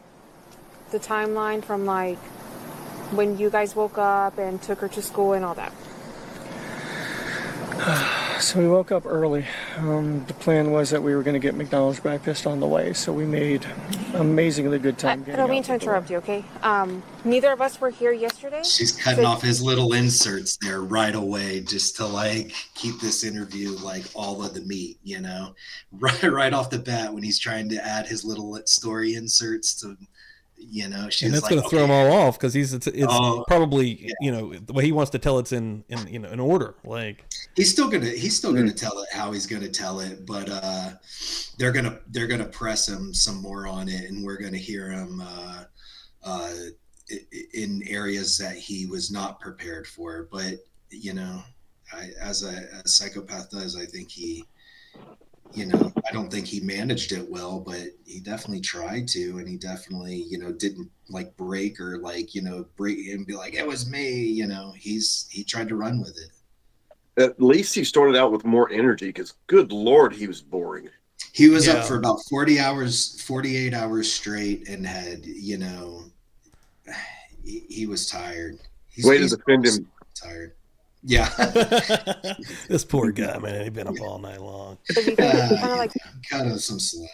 the timeline from like when you guys woke up and took her to school and all that. So we woke up early. The plan was that we were going to get McDonald's breakfast on the way, so we made amazingly good time. I don't mean to interrupt you, okay? Neither of us were here yesterday. She's cutting off his little inserts there right away just to like keep this interview like all of the meat, you know, right off the bat when he's trying to add his little story inserts to, you know, she's and that's like, going to throw him all off because it's probably yeah. the way he wants to tell it's in in order. Like he's still gonna tell it how he's gonna tell it, but they're gonna press him some more on it, and we're gonna hear him in areas that he was not prepared for. But you know, as a psychopath does, I think he. You know, I don't think he managed it well, but he definitely tried to, and he definitely, you know, didn't like break or like, you know, break and be like, it was me, you know, he tried to run with it. At least he started out with more energy because good Lord, he was boring. He was up for about 48 hours straight and had, you know, he was tired. He's to defend him. Tired. Yeah. This poor guy, man, he's been up all night long. Kind of like cut him some slack.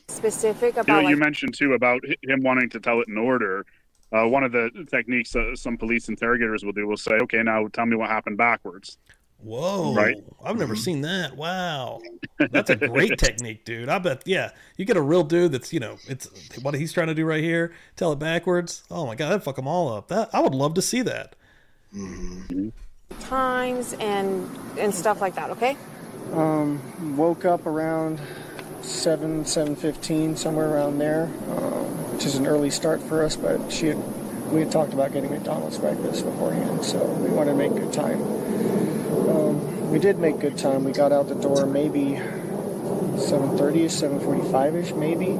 Specific about you mentioned too about him wanting to tell it in order. One of the techniques some police interrogators will say, okay, now tell me what happened backwards. Whoa, right? I've never seen that. Wow, that's a great technique, dude. I bet, yeah, you get a real dude that's, you know, it's what he's trying to do right here, tell it backwards. Oh my God, that'd fuck them all up. That I would love to see that. Mm-hmm. Times and stuff like that, okay? Woke up around 7:15, somewhere around there, which is an early start for us, but we had talked about getting McDonald's breakfast beforehand, so we wanted to make good time. We did make good time. We got out the door maybe 7:30ish, 7:45ish, maybe.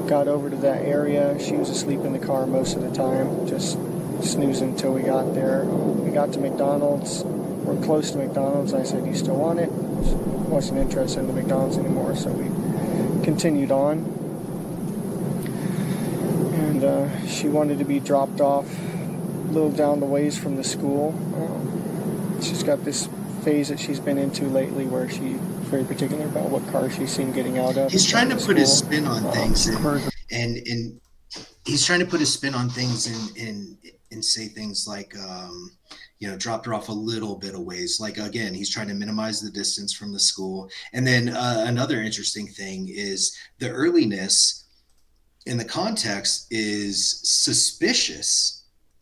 Got over to that area. She was asleep in the car most of the time, just snoozing until we got there. We got to McDonald's. We're close to McDonald's. I said, "You still want it?" Wasn't interested in the McDonald's anymore, so we continued on. And she wanted to be dropped off a little down the ways from the school. She's got this phase that she's been into lately where she's very particular about what car she's seen getting out of. He's trying to put his spin on things, and he's trying to put his spin on things and say things like, you know, dropped her off a little bit of ways. Like, again, he's trying to minimize the distance from the school. And then another interesting thing is the earliness in the context is suspicious.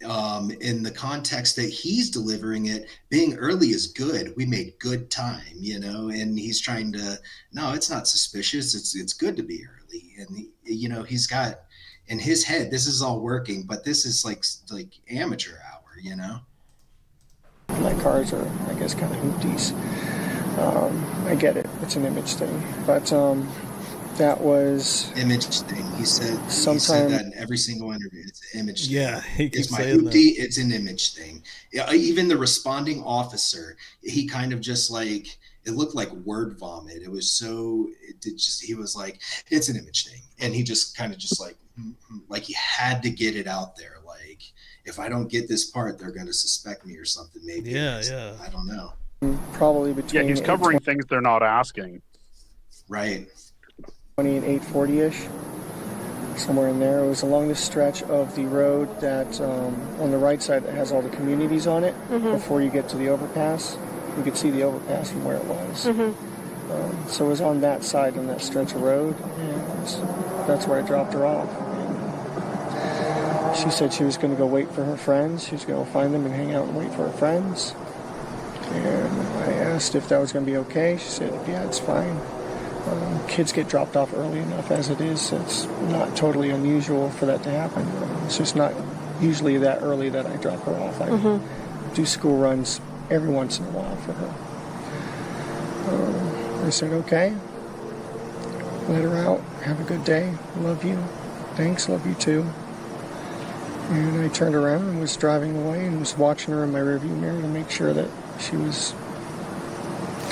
In the context that he's delivering it, being early is good. We made good time, you know, and he's trying to, no, it's not suspicious. It's good to be early. And, you know, he's got, in his head, this is all working, but this is like amateur hour, you know? My cars are, I guess, kind of hoopties. I get it. It's an image thing. But that was... Image thing. He said that in every single interview. It's an image thing. Yeah, he keeps it's my saying hoopty, that. It's an image thing. Yeah, even the responding officer, he kind of just like... It looked like word vomit. It was so... he was like, it's an image thing. And he just kind of just like he had to get it out there. Like, if I don't get this part, they're going to suspect me or something. Maybe. Yeah. I don't know. Probably between... Yeah, he's covering things they're not asking. Right. 20 and 840-ish, somewhere in there. It was along the stretch of the road that, on the right side, that has all the communities on it. Mm-hmm. Before you get to the overpass. You could see the overpass from where it was. Mm-hmm. So it was on that side, on that stretch of road, and that's where I dropped her off. And she said she was going to go wait for her friends. She was going to find them and hang out and wait for her friends. And I asked if that was going to be okay. She said, yeah, it's fine. Kids get dropped off early enough as it is. So it's not totally unusual for that to happen. It's just not usually that early that I drop her off. I do school runs every once in a while for her. I said, okay. Let her out. Have a good day. Love you. Thanks. Love you too. And I turned around and was driving away and was watching her in my rearview mirror to make sure that she was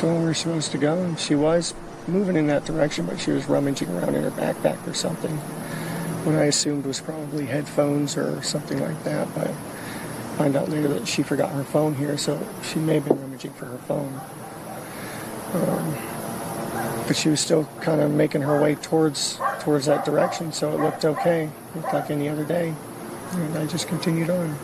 going where she was to go. And she was moving in that direction, but she was rummaging around in her backpack or something. What I assumed was probably headphones or something like that, but find out later that she forgot her phone here, so she may have been rummaging for her phone. But she was still kind of making her way towards that direction, so it looked okay. It looked like any other day. And I just continued on.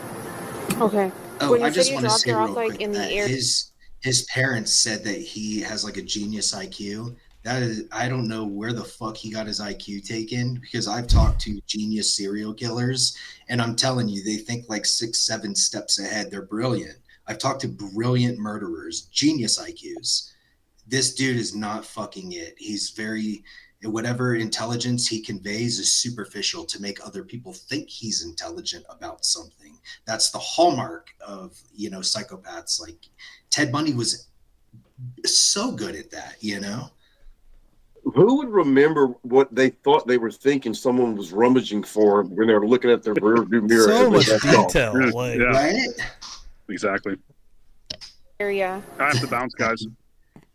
Okay. Oh, When you I said just you want to dropped say her real off like quick in the that air. his parents said that he has like a genius IQ. That is, I don't know where the fuck he got his IQ taken, because I've talked to genius serial killers, and I'm telling you, they think like 6-7 steps ahead. They're brilliant. I've talked to brilliant murderers, genius IQs. This dude is not fucking it. He's very, whatever intelligence he conveys is superficial to make other people think he's intelligent about something. That's the hallmark of, psychopaths. Like Ted Bundy was so good at that, Who would remember what they thought they were thinking someone was rummaging for when they were looking at their rear view mirror? So much That's all. detail. Like, Yeah, Right? exactly. Area. I have to bounce, guys.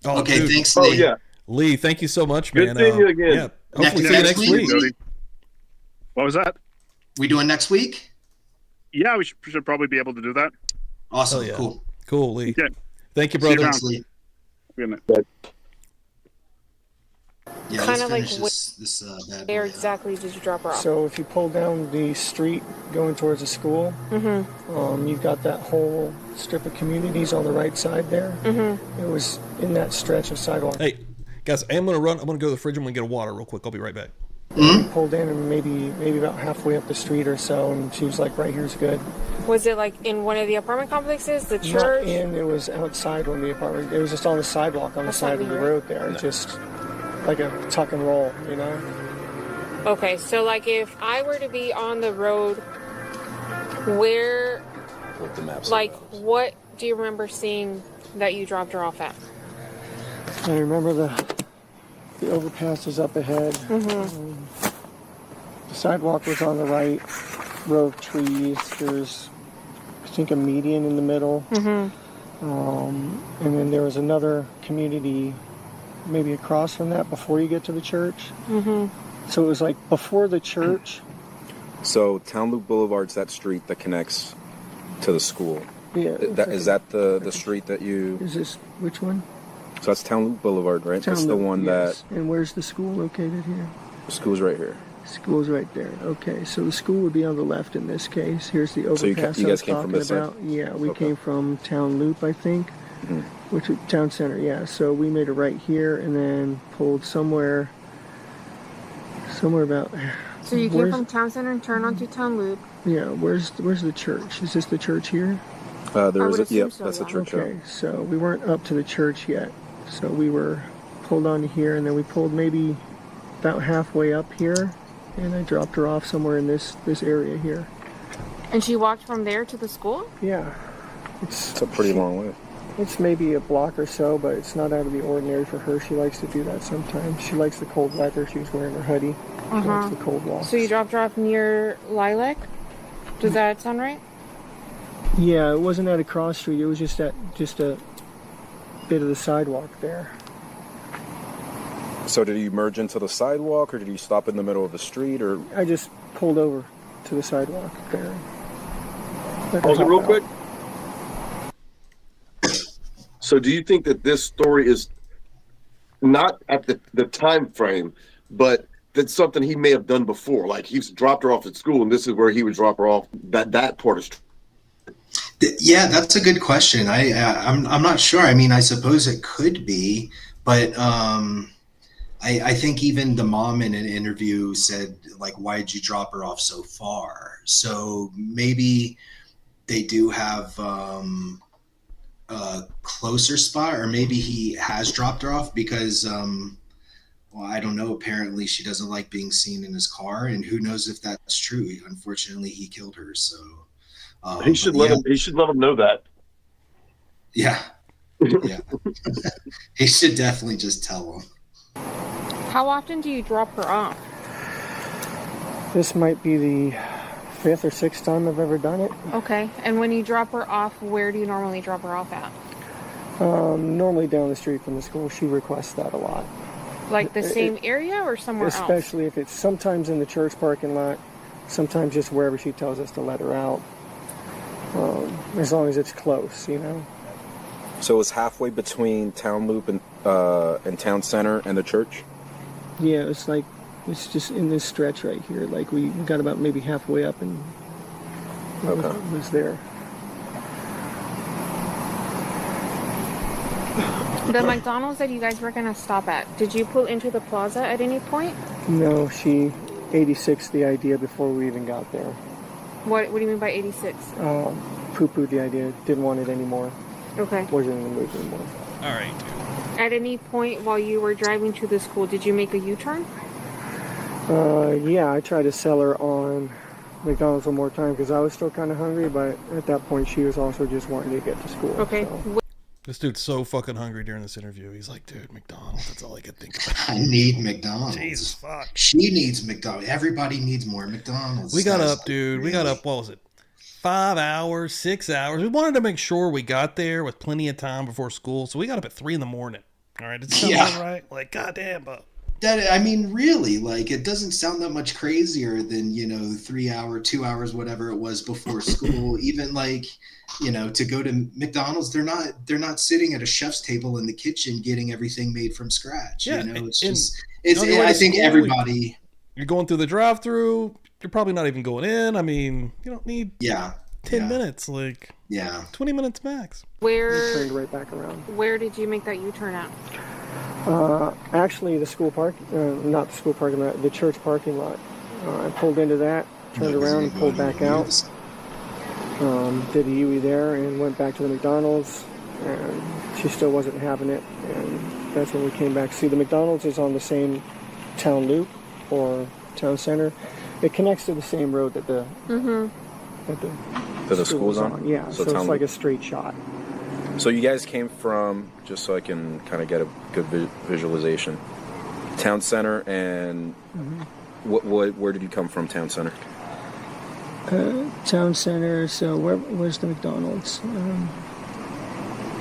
oh, Okay, dude. thanks, Oh Lee. yeah, Lee, thank you so much, Good man. seeing you again. Yeah, hopefully see you Next next week. week. Jody. What was that? We doing next week? Yeah, we should probably be able to do that. Awesome. Hell yeah. Cool. Cool, Lee. Okay. Thank you, See you brother. around. Thanks, Lee. Good night. Yeah, Kinda let's like finish this bad Where boy. exactly did you drop her off? So if you pull down the street going towards the school, you've got that whole strip of communities on the right side there. It was in that stretch of sidewalk. Hey, guys, I'm gonna run. I'm gonna go to the fridge. I'm gonna get a water real quick. I'll be right back. Pulled in and maybe about halfway up the street or so, and she was like, right here's good. Was it like in one of the apartment complexes, the Not church? in, it was outside one of the apartments. It was just on the sidewalk on That's the side not of the weird. road there. Just like a tuck and roll, Okay, so like if I were to be on the road, where, With the maps. like, what do you remember seeing that you dropped her off at? I remember the overpass was up ahead. The sidewalk was on the right, row of trees. There's, I think, a median in the middle. And then there was another community maybe across from that before you get to the church. So it was like before the church. So Town Loop Boulevard's that street that connects to the school. Yeah. Is that the street that you? Is this, which one? So that's Town Loop Boulevard, right? That's Town the Loop, one yes. And where's the school located here? that the school's right here. School's right there. Okay, so the school would be on the left in this case. Here's the overpass So you I guys was came from talking this side? about. Yeah, we Okay. came from Town Loop, I think, which is Town Center. Yeah, so we made a right here and then pulled somewhere about. So you came where's- from Town Center and turned onto Town Loop. Yeah, where's the church? Is this the church here? There I is would yep, assume so, that's the yeah. church. Okay, so we weren't up to the church yet. So we were pulled onto here, and then we pulled maybe about halfway up here, and I dropped her off somewhere in this area here. And she walked from there to the school? Yeah, It's a pretty long way. it's maybe a block or so, but it's not out of the ordinary for her. She likes to do that sometimes. She likes the cold weather. She was wearing her hoodie. She likes the cold walks. So you dropped her off near Lilac? Does that sound right? Yeah, it wasn't at a cross street. It was just a bit of the sidewalk there. So did you merge into the sidewalk, or did you stop in the middle of the street, or? I just pulled over to the sidewalk there. Pause it real quick. So do you think that this story is not at the time frame, but that's something he may have done before? Like he's dropped her off at school, and this is where he would drop her off. That part is. Yeah, that's a good question. I'm not sure. I mean, I suppose it could be, but I think even the mom in an interview said, like, why did you drop her off so far? So maybe they do have a closer spot, or maybe he has dropped her off because, well, I don't know. Apparently she doesn't like being seen in his car, and who knows if that's true. Unfortunately, he killed her. So He should let him. He should let him know that. Yeah. Yeah. He should definitely just tell him. How often do you drop her off? This might be the 5th or 6th time I've ever done it. Okay. And when you drop her off, where do you normally drop her off at? Normally down the street from the school. She requests that a lot. Like the same area or somewhere else? Especially if it's sometimes in the church parking lot, sometimes just wherever she tells us to let her out. as long as it's close, you know. So it's halfway between Town Loop and Town Center and the church? Yeah, it's like, it's just in this stretch right here. Like we got about maybe halfway up and it was there. The McDonald's that you guys were going to stop at, did you pull into the plaza at any point? No, she 86'd the idea before we even got there. What do you mean by 86? Poo-pooed the idea, didn't want it anymore. Okay. Wasn't in the mood anymore. All right, dude. At any point while you were driving to the school, did you make a U-turn? Yeah, I tried to sell her on McDonald's one more time because I was still kind of hungry, but at that point she was also just wanting to get to school. Okay. So. This dude's so fucking hungry during this interview. He's like, dude, McDonald's, that's all I could think about. I need McDonald's. Jesus fuck. She needs McDonald's. Everybody needs more McDonald's. We got up, dude. We got up, what was it? 5 hours, 6 hours. We wanted to make sure we got there with plenty of time before school. So we got up at 3 a.m. All right. Does that sound right? Like, goddamn, bro. That, I mean, really, like, it doesn't sound that much crazier than, 3 hours, 2 hours, whatever it was before school. Even like, to go to McDonald's, they're not sitting at a chef's table in the kitchen getting everything made from scratch. Yeah, I think everybody. You're going through the drive-through. You're probably not even going in. I mean, you don't need 10 minutes, like 20 minutes max. We turned right back around. Where did you make that U-turn at? Actually, the school park, not the school parking lot, the church parking lot. I pulled into that, turned around and pulled back out. Did a UE there and went back to the McDonald's, and she still wasn't having it, and that's when we came back. See, the McDonald's is on the same town loop or town center. It connects to the same road that the school's on. Yeah, so it's like a straight shot. So you guys came from, just so I can kind of get a good visualization, Town Center, and where did you come from, Town Center? Town Center, so where's the McDonald's?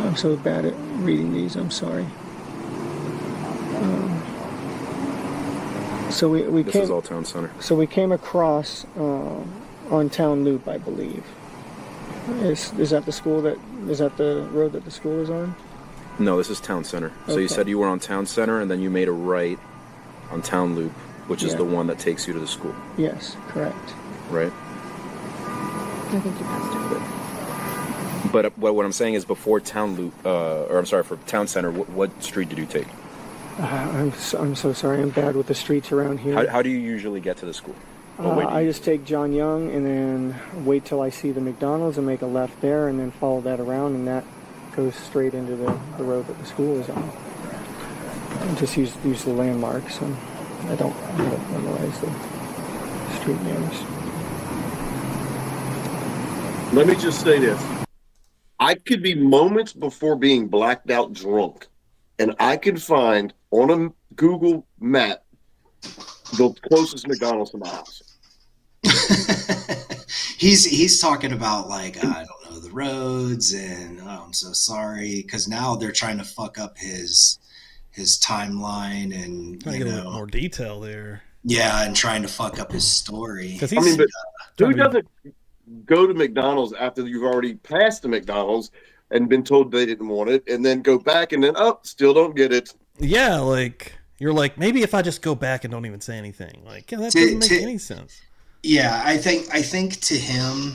I'm so bad at reading these, I'm sorry. So we this came, is all Town Center. So we came across on Town Loop, I believe. Is that the school is that the road that the school is on? No, this is Town Center. So you said you were on Town Center and then you made a right on Town Loop, which is the one that takes you to the school. Yes, correct. Right? I think you passed it. But what I'm saying is before Town Loop, for Town Center, what street did you take? I'm so sorry. I'm bad with the streets around here. How do you usually get to the school? I just take John Young and then wait till I see the McDonald's and make a left there and then follow that around, and that goes straight into the road that the school is on. I just use the landmarks, and I don't memorize the street names. Let me just say this. I could be moments before being blacked out drunk, and I could find on a Google map the closest McDonald's to my house. He's talking about, like, I don't know, the roads, and I'm so sorry, because now they're trying to fuck up his timeline, and trying to get a little more detail there. Yeah, and trying to fuck up his story. But who doesn't go to McDonald's after you've already passed the McDonald's and been told they didn't want it, and then go back and then still don't get it? Yeah, like you're like, maybe if I just go back and don't even say anything, like that doesn't make any sense. Yeah, I think to him,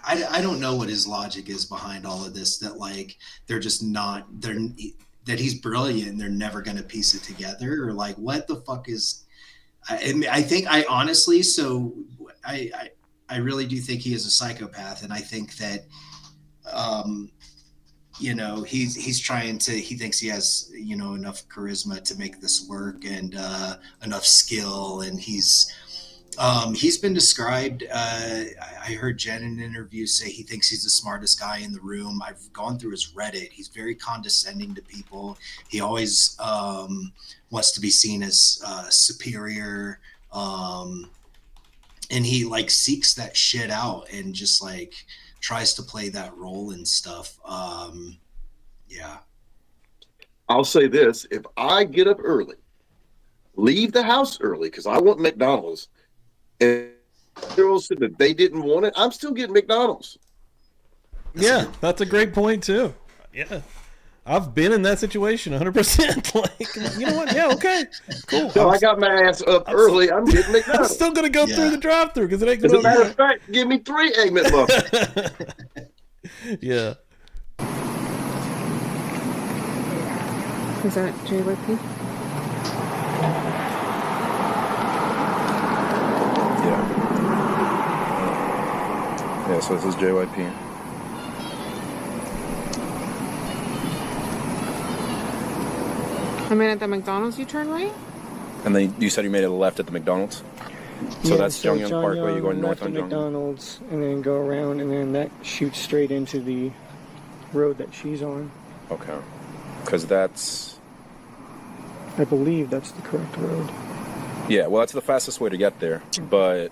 I don't know what his logic is behind all of this. That like they're just not that he's brilliant and they're never going to piece it together, or like what the fuck is? I think I honestly, so I really do think he is a psychopath, and I think that he's trying to, he thinks he has enough charisma to make this work, and enough skill, and he's been described, I heard Jen in an interview say he thinks he's the smartest guy in the room. I've gone through his Reddit. He's very condescending to people. He always wants to be seen as superior, and he like seeks that shit out and just like tries to play that role and stuff. Yeah. I'll say this: if I get up early, leave the house early because I want McDonald's, and girls said that they didn't want it, I'm still getting McDonald's. Yeah, that's a great point too. Yeah. I've been in that situation 100%. Like, you know what? Yeah, okay, cool. So I got my ass up early. I'm getting I'm McDonald's. still gonna go through the drive-through because it ain't As gonna. a matter of fact, give me 3 Egg McMuffins. Yeah. Is that JYP? Yeah, so this is JYP. I mean, at the McDonald's, you turn right? And then you said you made a left at the McDonald's? So that's Jungyoung Parkway, you're going north on Jungyoung. McDonald's, and then go around, and then that shoots straight into the road that she's on. Okay. Because that's... I believe that's the correct road. Yeah, well, that's the fastest way to get there. But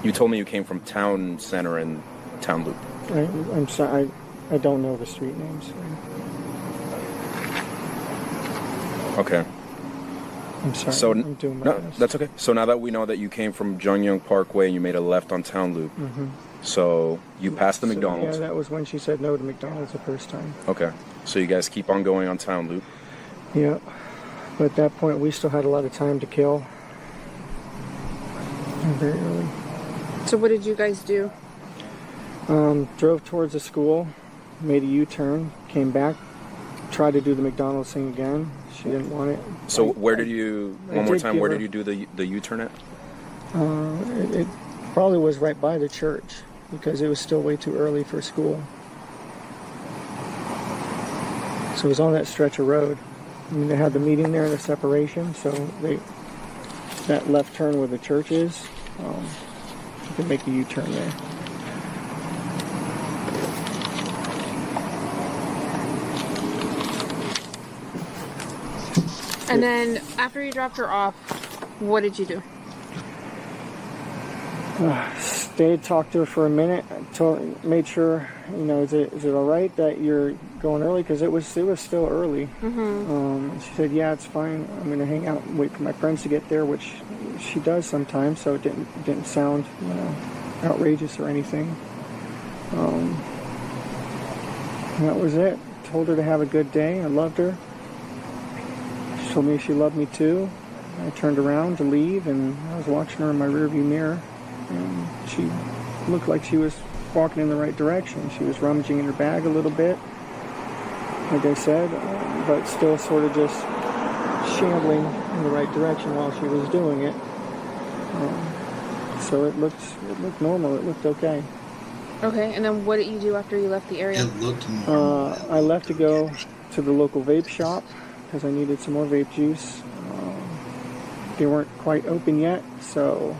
you told me you came from Town Center and Town Loop. I'm sorry, I don't know the street names. Okay. I'm sorry. So I'm doing my no, best. that's okay. So now that we know that you came from Jungyoung Parkway and you made a left on Town Loop, so you passed the McDonald's. Yeah, that was when she said no to McDonald's the first time. Okay. So you guys keep on going on Town Loop. Yeah. But at that point, we still had a lot of time to kill. Very early. So what did you guys do? Drove towards the school, made a U-turn, came back, tried to do the McDonald's thing again. She didn't want it. So where did you, one more time, where did you do the U-turn at? It probably was right by the church because it was still way too early for school. So it was on that stretch of road. I mean, they had the meeting there and the separation, so that left turn where the church is, you can make a U-turn there. And then after you dropped her off, what did you do? Stayed, talked to her for a minute, made sure, is it all right that you're going early? Because it was still early. She said, yeah, it's fine. I'm going to hang out and wait for my friends to get there, which she does sometimes, so it didn't sound, outrageous or anything. And that was it. Told her to have a good day. I loved her. She told me she loved me too. I turned around to leave, and I was watching her in my rearview mirror. And she looked like she was walking in the right direction. She was rummaging in her bag a little bit, like I said, but still sort of just shambling in the right direction while she was doing it. So it looked normal. It looked okay. Okay, and then what did you do after you left the area? It looked normal. I left to go to the local vape shop because I needed some more vape juice. They weren't quite open yet, so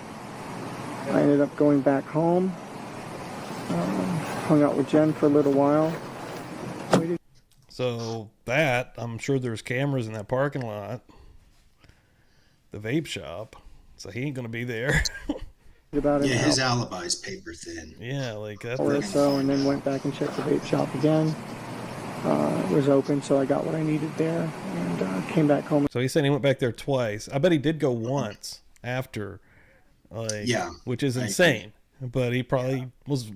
I ended up going back home, hung out with Jen for a little while. So that, I'm sure there's cameras in that parking lot, the vape shop, so he ain't going to be there. About yeah, his alibi's paper thin. Yeah, like that. Or so, and then went back and checked the vape shop again. It was open, so I got what I needed there, and came back home. So he said he went back there twice. I bet he did go once after. Like, yeah, which is insane. But he probably was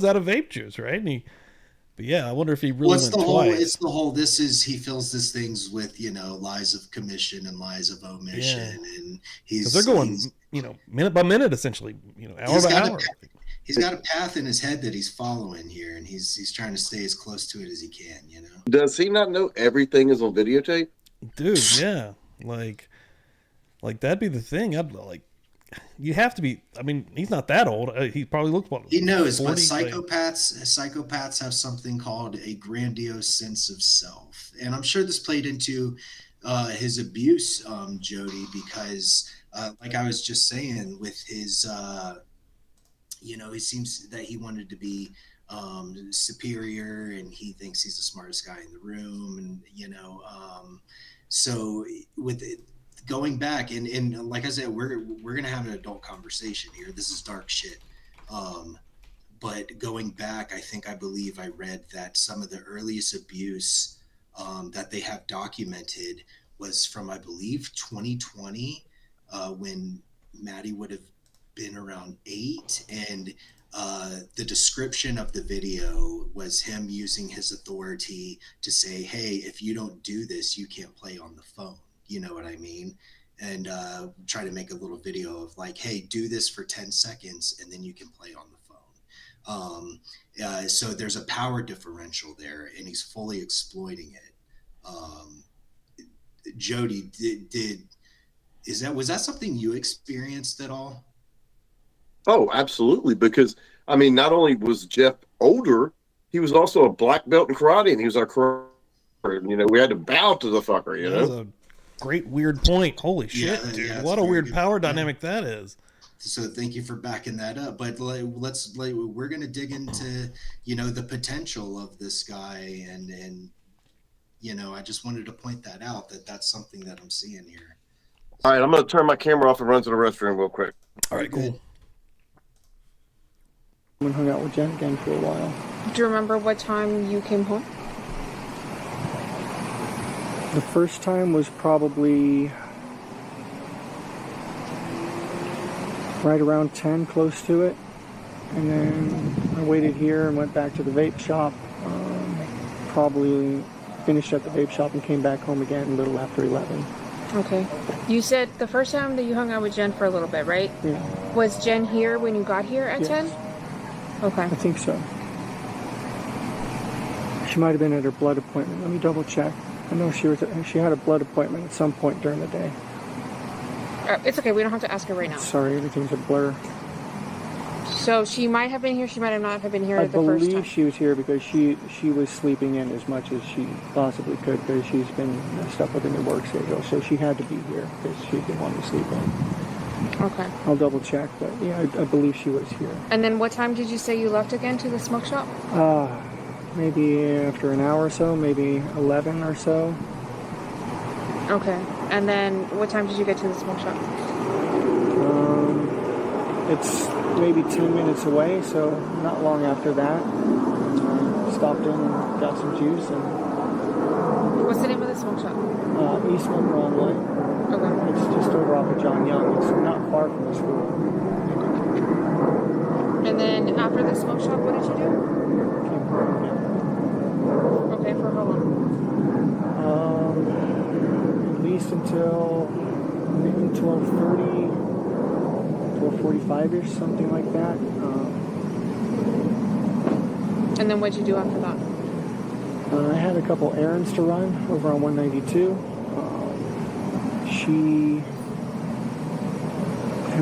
out of vape juice, right? But yeah, I wonder if he really went twice. It's the whole. He fills these things with lies of commission and lies of omission, and they're going minute by minute, essentially, hour by hour. He's got a path in his head that he's following here, and he's trying to stay as close to it as he can. Does he not know everything is on videotape? Dude, yeah, like that'd be the thing. You have to be. I mean, he's not that old. He probably looked what he knows. 40, but psychopaths have something called a grandiose sense of self, and I'm sure this played into his abuse, Jody, because like I was just saying, with his, it seems that he wanted to be superior, and he thinks he's the smartest guy in the room, and so with it. Going back and like I said, we're gonna have an adult conversation here. This is dark shit. But going back, I believe I read that some of the earliest abuse that they have documented was from, I believe, 2020, when Maddie would have been around 8, and the description of the video was him using his authority to say, hey, if you don't do this, you can't play on the phone. You know what I mean? And try to make a little video of like, hey, do this for 10 seconds and then you can play on the phone. So there's a power differential there, and he's fully exploiting it. Jody, was that something you experienced at all? Oh, absolutely. Because I mean, not only was Jeff older, he was also a black belt in karate, and he was our karate. You know, we had to bow to the fucker. You know, that's a great weird point. Holy shit, dude! Yeah, what a weird power dynamic that is. So thank you for backing that up. But we're gonna dig into the potential of this guy, and I just wanted to point that out, that's something that I'm seeing here. All right, I'm gonna turn my camera off and run to the restroom real quick. All right, cool. I hung out with Jen again for a while. Do you remember what time you came home? The first time was probably right around 10, close to it. And then I waited here and went back to the vape shop. Probably finished at the vape shop and came back home again a little after 11. Okay. You said the first time that you hung out with Jen for a little bit, right? Yeah. Was Jen here when you got here at 10? Okay. I think so. She might have been at her blood appointment. Let me double check. I know she had a blood appointment at some point during the day. It's okay. We don't have to ask her right now. Sorry, everything's a blur. So she might have been here. She might not have been here the first time. I believe she was here because she was sleeping in as much as she possibly could because she's been messed up with a new work schedule. So she had to be here because she didn't want to sleep in. Okay. I'll double check, but yeah, I believe she was here. And then what time did you say you left again to the smoke shop? Maybe after an hour or so, maybe 11 or so. Okay. And then what time did you get to the smoke shop? It's maybe 10 minutes away, so not long after that. Stopped in and got some juice. And what's the name of the smoke shop? Eastman Broadway. Okay. It's just over off of John Young. It's not far from the school. And then after the smoke shop, what did you do? Came home again. Okay, for how long? At least until maybe 12:30, 12:45-ish, something like that. And then what'd you do after that? I had a couple errands to run over on 192. She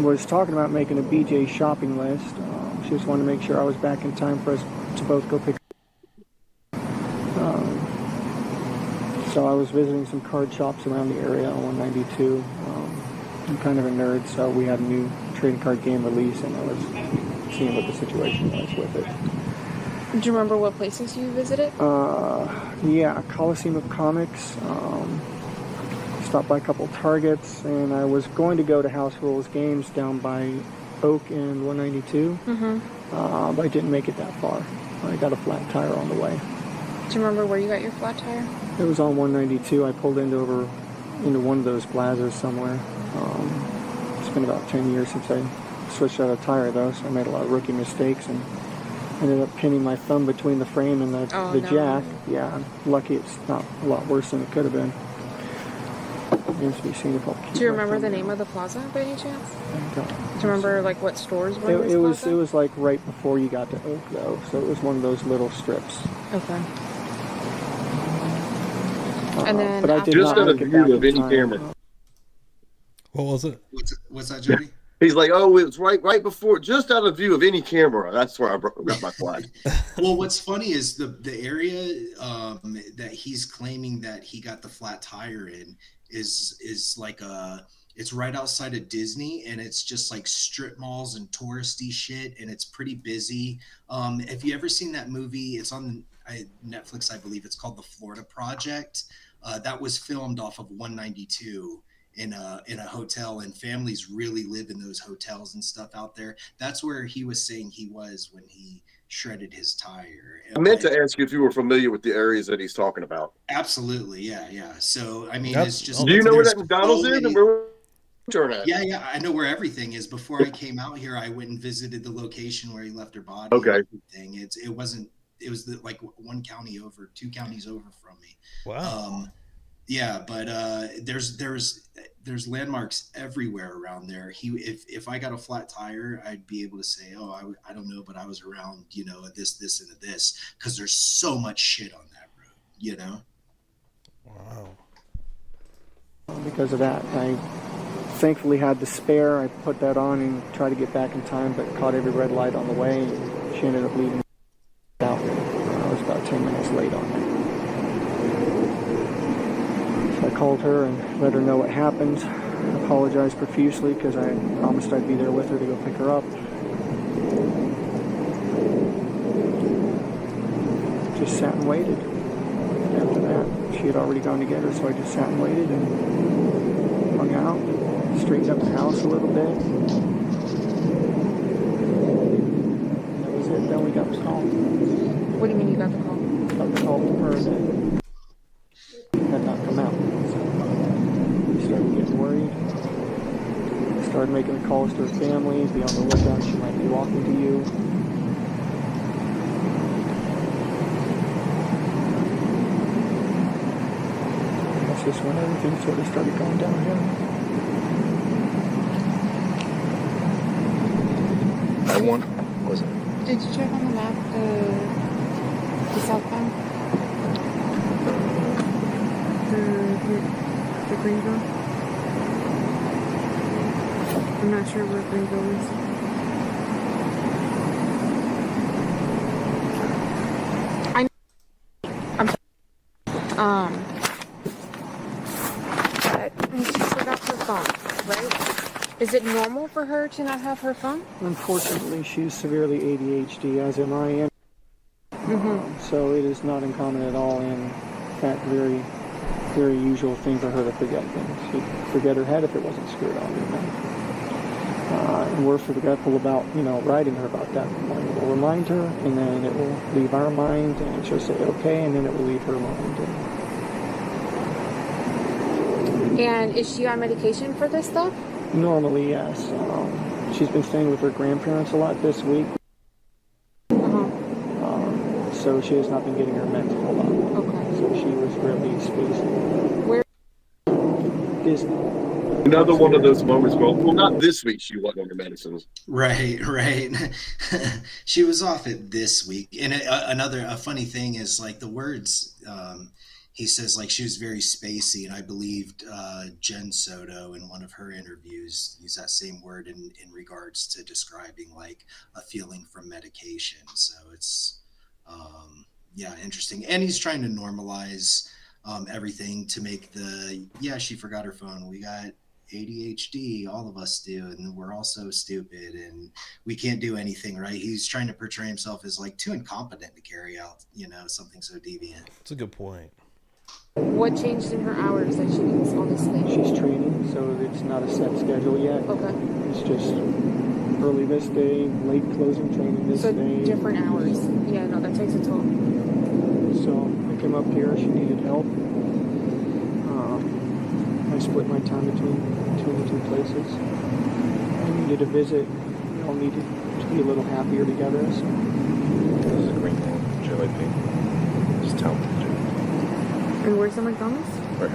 was talking about making a BJ shopping list. She just wanted to make sure I was back in time for us to both go pick. So I was visiting some card shops around the area on 192. I'm kind of a nerd, so we had a new trading card game release, and I was seeing what the situation was with it. Do you remember what places you visited? Yeah, Coliseum of Comics. Stopped by a couple Targets, and I was going to go to House Rules Games down by Oak and 192, but I didn't make it that far. I got a flat tire on the way. Do you remember where you got your flat tire? It was on 192. I pulled into one of those plazas somewhere. It's been about 10 years since I switched out a tire, though, so I made a lot of rookie mistakes and ended up pinning my thumb between the frame and the jack. Yeah, I'm lucky it's not a lot worse than it could have been. Remains to be seen if I'll keep. Do you remember the name of the plaza by any chance? I don't. Do you remember like what stores were in this plaza? It was like right before you got to Oak, though, so it was one of those little strips. Okay. And then but I did just not got a make it view back of in any time. camera. What was it? What's that, Jody? He's like, oh, it's right before, just out of view of any camera. That's where I got my flag. Well, what's funny is the area that he's claiming that he got the flat tire in is like it's right outside of Disney, and it's just like strip malls and touristy shit, and it's pretty busy. Have you ever seen that movie? It's on Netflix, I believe. It's called The Florida Project. That was filmed off of 192 in a hotel, and families really live in those hotels and stuff out there. That's where he was saying he was when he shredded his tire. I meant to ask you if you were familiar with the areas that he's talking about. Absolutely, yeah. So I mean, That's- it's just. Do you know where there's that McDonald's so is? many- Where Yeah, I know where everything is. Before I came out here, I went and visited the location where he left her body. Okay. And everything. It wasn't. It was like 1 county over, 2 counties over from me. Wow. Yeah, but there's landmarks everywhere around there. If I got a flat tire, I'd be able to say, oh, I don't know, but I was around, this, and this, because there's so much shit on that road, Wow. Because of that, I thankfully had the spare. I put that on and tried to get back in time, but caught every red light on the way. And she ended up leaving out. I was about 10 minutes late on that. So I called her and let her know what happened. I apologized profusely because I promised I'd be there with her to go pick her up. Just sat and waited. After that, she had already gone to get her, so I just sat and waited and hung out, straightened up the house a little bit. That was it. Then we got the call. What do you mean you got the call? Got the call from her that had not come out. So we started getting worried. Started making the calls to her family. Be on the lookout. She might be walking to you. That's just when everything sort of started going downhill. Was it? Did you check on the map the southbound? The Greenville? I'm not sure where Greenville is. But she forgot her phone, right? Is it normal for her to not have her phone? Unfortunately, she's severely ADHD, as am I. So it is not uncommon at all, and in fact, very, very usual thing for her to forget things. She'd forget her head if it wasn't screwed on. And we're forgetful about, writing her about that. We'll remind her, and then it will leave our mind, and she'll say okay, and then it will leave her mind. And is she on medication for this stuff? Normally, yes. She's been staying with her grandparents a lot this week. So she has not been getting her meds a whole lot. Okay. So she was really spacey. Where? Disney. Another one of those moments where, well, not this week she wasn't on her medicines. Right. She was off it this week. And a funny thing is, like, the words, he says, like, she was very spacey, and I believed Jen Soto in one of her interviews used that same word in regards to describing, like, a feeling from medication. So it's interesting. And he's trying to normalize everything to make she forgot her phone. We got ADHD, all of us do, and we're all so stupid, and we can't do anything right. He's trying to portray himself as, like, too incompetent to carry out, something so deviant. That's a good point. What changed in her hours that she needs all this sleep? She's training, so it's not a set schedule yet. Okay. It's just early this day, late closing training this day. So different hours. Yeah, no, that takes a toll. So I came up here. She needed help. I split my time between the two places. I needed a visit. We all needed to be a little happier together. So. This is a great thing. Joy Pink. Just tell me. And where's the McDonald's? Right.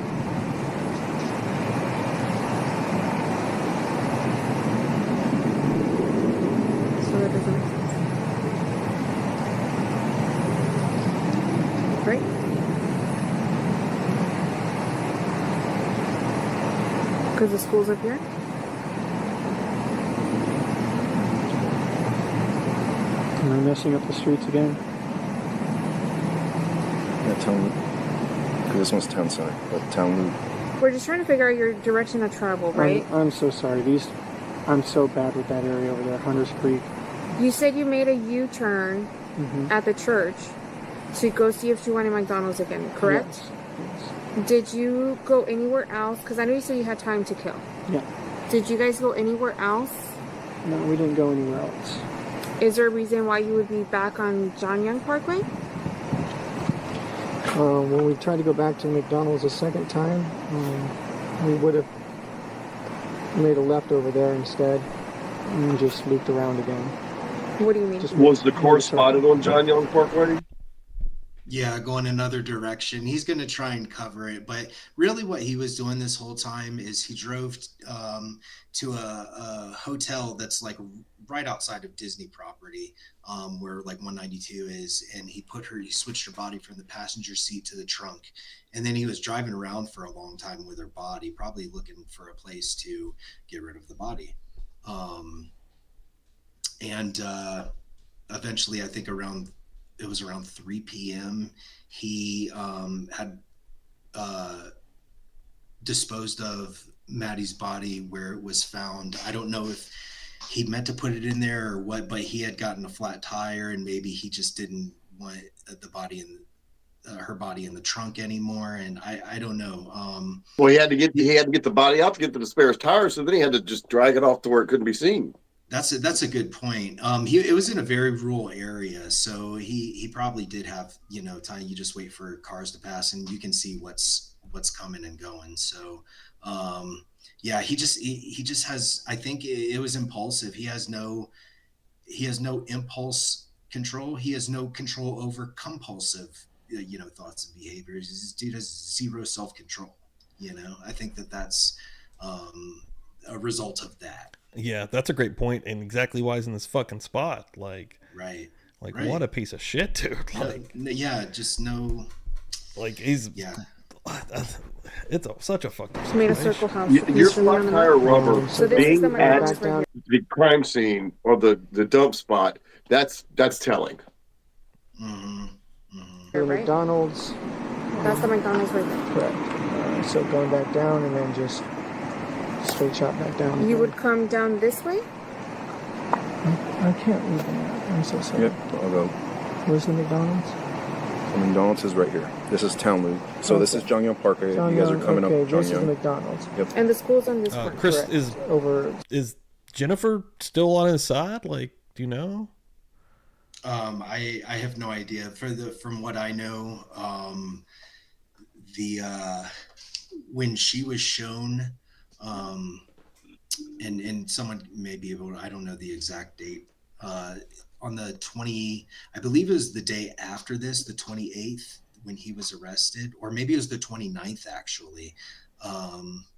So that doesn't make sense. Right? Because the school's up here? Am I messing up the streets again? Yeah, tell me. This one's town center, but town loop. We're just trying to figure out your direction of travel, right? I'm so sorry. I'm so bad with that area over there, Hunters Creek. You said you made a U-turn at the church to go see if she wanted McDonald's again, correct? Yes. Did you go anywhere else? Because I know you said you had time to kill. Yeah. Did you guys go anywhere else? No, we didn't go anywhere else. Is there a reason why you would be back on John Young Parkway? When we tried to go back to McDonald's a second time, we would have made a left over there instead, and just looped around again. What do you mean? Was the course spotted on John Young Parkway? Yeah, going another direction. He's going to try and cover it, but really what he was doing this whole time is he drove to a hotel that's like right outside of Disney property, where like 192 is, and he switched her body from the passenger seat to the trunk, and then he was driving around for a long time with her body, probably looking for a place to get rid of the body. And eventually, I think it was around 3 p.m. He had disposed of Maddie's body where it was found. I don't know if he meant to put it in there or what, but he had gotten a flat tire, and maybe he just didn't want the body in her body in the trunk anymore. And I don't know. Well, he had to get the body out to get to the spare tire, so then he had to just drag it off to where it couldn't be seen. That's a good point. It was in a very rural area, so he probably did have, time. You just wait for cars to pass, and you can see what's coming and going. So, yeah, he just has. I think it was impulsive. He has no impulse control. He has no control over compulsive, thoughts and behaviors. This dude has zero self-control. I think that's a result of that. Yeah, that's a great point, and exactly why he's in this fucking spot. Like, right. What a piece of shit, dude. Just no. Like, he's. Yeah. It's such a fucking. Just made a circle house. Your flat tire rubber So this being is the at McDonald's right the crime scene or the dump spot, that's telling. The McDonald's. That's the McDonald's right there. Correct. So going back down and then just straight shot back down. You would come down this way? I can't read the map. I'm so sorry. Yep, I'll go. Where's the McDonald's? The McDonald's is right here. This is Town Loop. So this is Jongyang Parkway. You guys are coming up Jongyang. This is the McDonald's. Yep. And the school's on this one. Chris, Correct. is Jennifer still on his side? Like, do you know? I have no idea. From what I know, when she was shown, and someone may be able to, I don't know the exact date, on the 20, I believe it was the day after this, the 28th, when he was arrested, or maybe it was the 29th actually.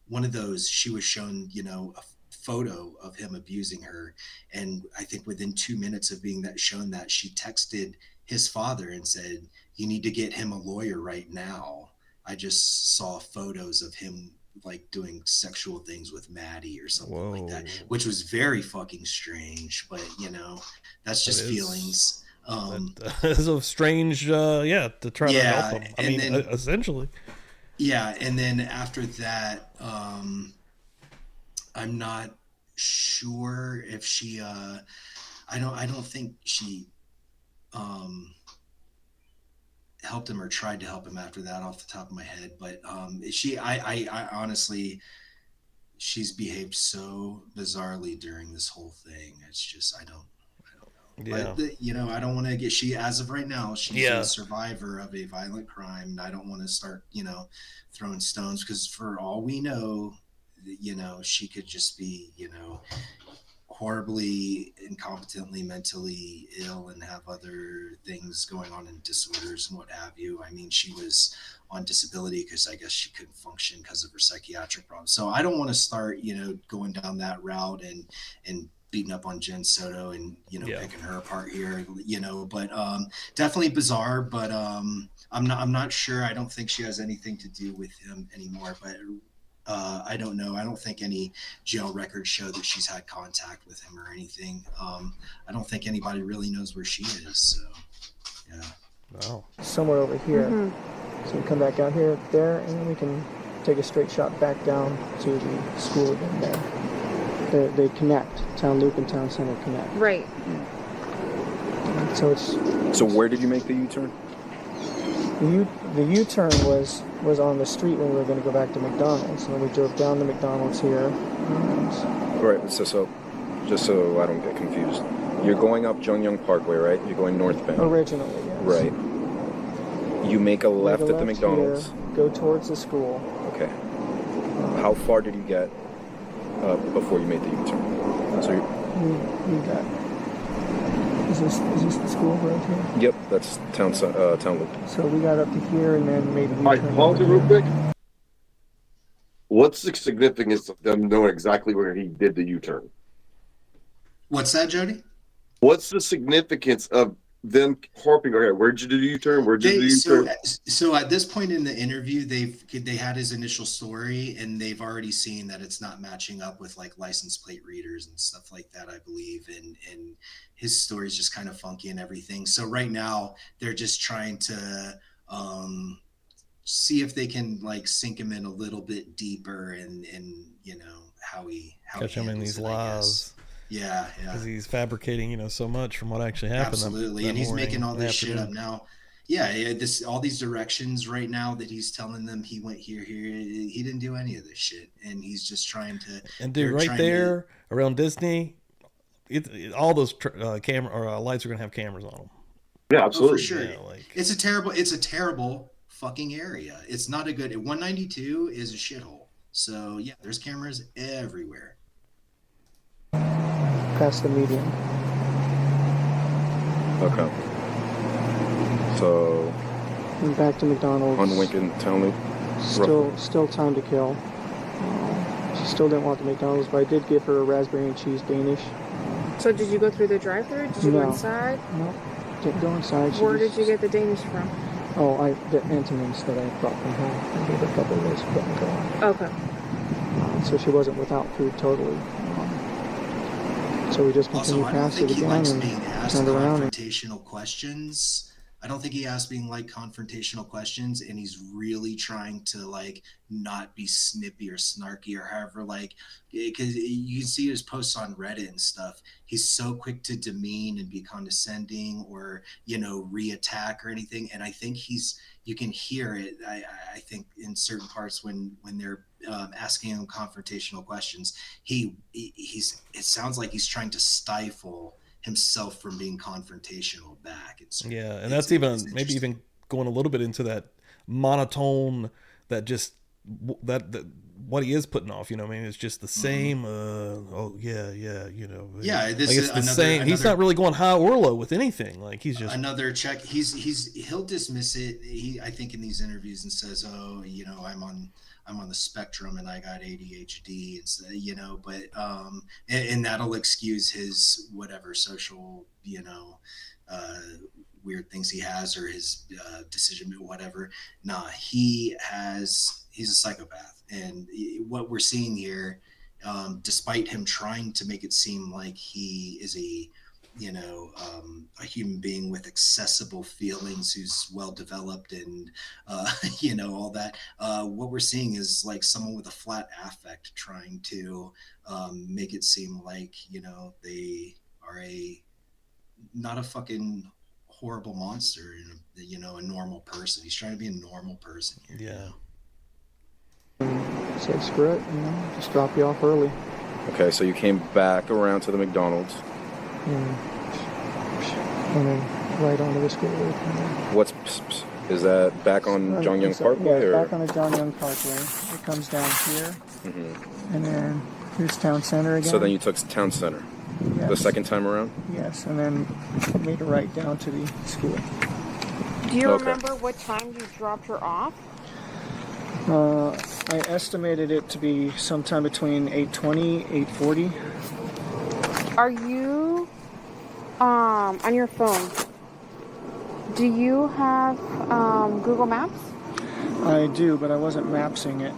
One of those, she was shown, a photo of him abusing her, and I think within 2 minutes of being shown that, she texted his father and said, "You need to get him a lawyer right now. I just saw photos of him like doing sexual things with Maddie," or something like that, which was very fucking strange. But that's just feelings. That is a strange, to try to help him. I mean, essentially. Yeah, and then after that, I'm not sure if she. I don't think she helped him or tried to help him after that, off the top of my head. But I honestly, she's behaved so bizarrely during this whole thing. It's just I don't know. Yeah. But, I don't want to get. She, as of right now, she's a survivor of a violent crime, and I don't want to start throwing stones, because for all we know, she could just be horribly, incompetently, mentally ill, and have other things going on, and disorders and what have you. I mean, she was on disability because I guess she couldn't function because of her psychiatric problems. So I don't want to start, going down that route and beating up on Jen Soto and, picking her apart here, but definitely bizarre. But I'm not sure. I don't think she has anything to do with him anymore, but I don't know. I don't think any jail records show that she's had contact with him or anything. I don't think anybody really knows where she is. So, yeah. Wow. Somewhere over here. So we come back out here, there, and then we can take a straight shot back down to the school again there. They connect. Town Loop and Town Center connect. Right. So where did you make the U-turn? The U-turn was on the street when we were going to go back to McDonald's, and then we drove down to McDonald's here. All right, so just so I don't get confused, you're going up Jongyang Parkway, right? You're going northbound. Originally, yes. Right. You make a left at the McDonald's. Here, go towards the school. Okay. How far did you get before you made the U-turn? So we got. Is this the school right here? yep, that's town loop. So we got up to here and then made a U-turn. All right, pause it real quick. What's the significance of them knowing exactly where he did the U-turn? What's that, Jody? What's the significance of them harping? Okay, where'd you do the U-turn? Where'd you do the U-turn? So at this point in the interview, they had his initial story, and they've already seen that it's not matching up with like license plate readers and stuff like that, I believe, and his story is just kind of funky and everything. So right now they're just trying to see if they can like sink him in a little bit deeper and you know how he catch him in these lies. Yeah, because he's fabricating, so much from what actually happened. Absolutely, and he's making all this shit up now. Yeah, all these directions right now that he's telling them he went here. He didn't do any of this shit, and he's just trying to. And dude, right there around Disney, all those camera or lights are gonna have cameras on them. Yeah, absolutely. Oh, for sure. Yeah, it's a terrible fucking area. It's not a good. 192 is a shithole. So yeah, there's cameras everywhere. Past the median. Okay. So. And back to McDonald's. On Lincoln Town Loop. Still time to kill. She still didn't want the McDonald's, but I did give her a raspberry and cheese Danish. So did you go through the drive-thru? Did you go inside? No, didn't go inside. Where did you get the Danish from? Oh, the Antonins that I brought from home. I gave her a couple of those to put in the car. Okay. So she wasn't without food totally. So we just continued past it again and turned around. Confrontational questions. I don't think he asked being like confrontational questions, and he's really trying to like not be snippy or snarky or however, like, because you can see his posts on Reddit and stuff. He's so quick to demean and be condescending or re-attack or anything. And I think you can hear it. I think in certain parts when they're asking him confrontational questions, it sounds like he's trying to stifle himself from being confrontational back. And that's maybe even going a little bit into that monotone that just that what he is putting off. It's just the same. Yeah, this is the same. He's not really going high or low with anything. Like he's just another check. He'll dismiss it. I think in these interviews and says, "Oh, I'm on the spectrum and I got ADHD," and but and that'll excuse his whatever social weird things he has or his decision whatever. Nah, he's a psychopath, and what we're seeing here, despite him trying to make it seem like he is a human being with accessible feelings who's well developed and all that, what we're seeing is like someone with a flat affect trying to make it seem like they are not a fucking horrible monster, a normal person. He's trying to be a normal person here. Said screw it, just drop you off early. Okay, so you came back around to the McDonald's. And then right onto the school road. Is that back on John Young Parkway? Yeah, back on the John Young Parkway. It comes down here. Mm-hmm. And then here's Town Center again. So then you took Town Center. Yes. The second time around? Yes, and then made a right down to the school. Do you remember what time you dropped her off? I estimated it to be sometime between 8:20, 8:40. Are you on your phone? Do you have Google Maps? I do, but I wasn't mapsing it.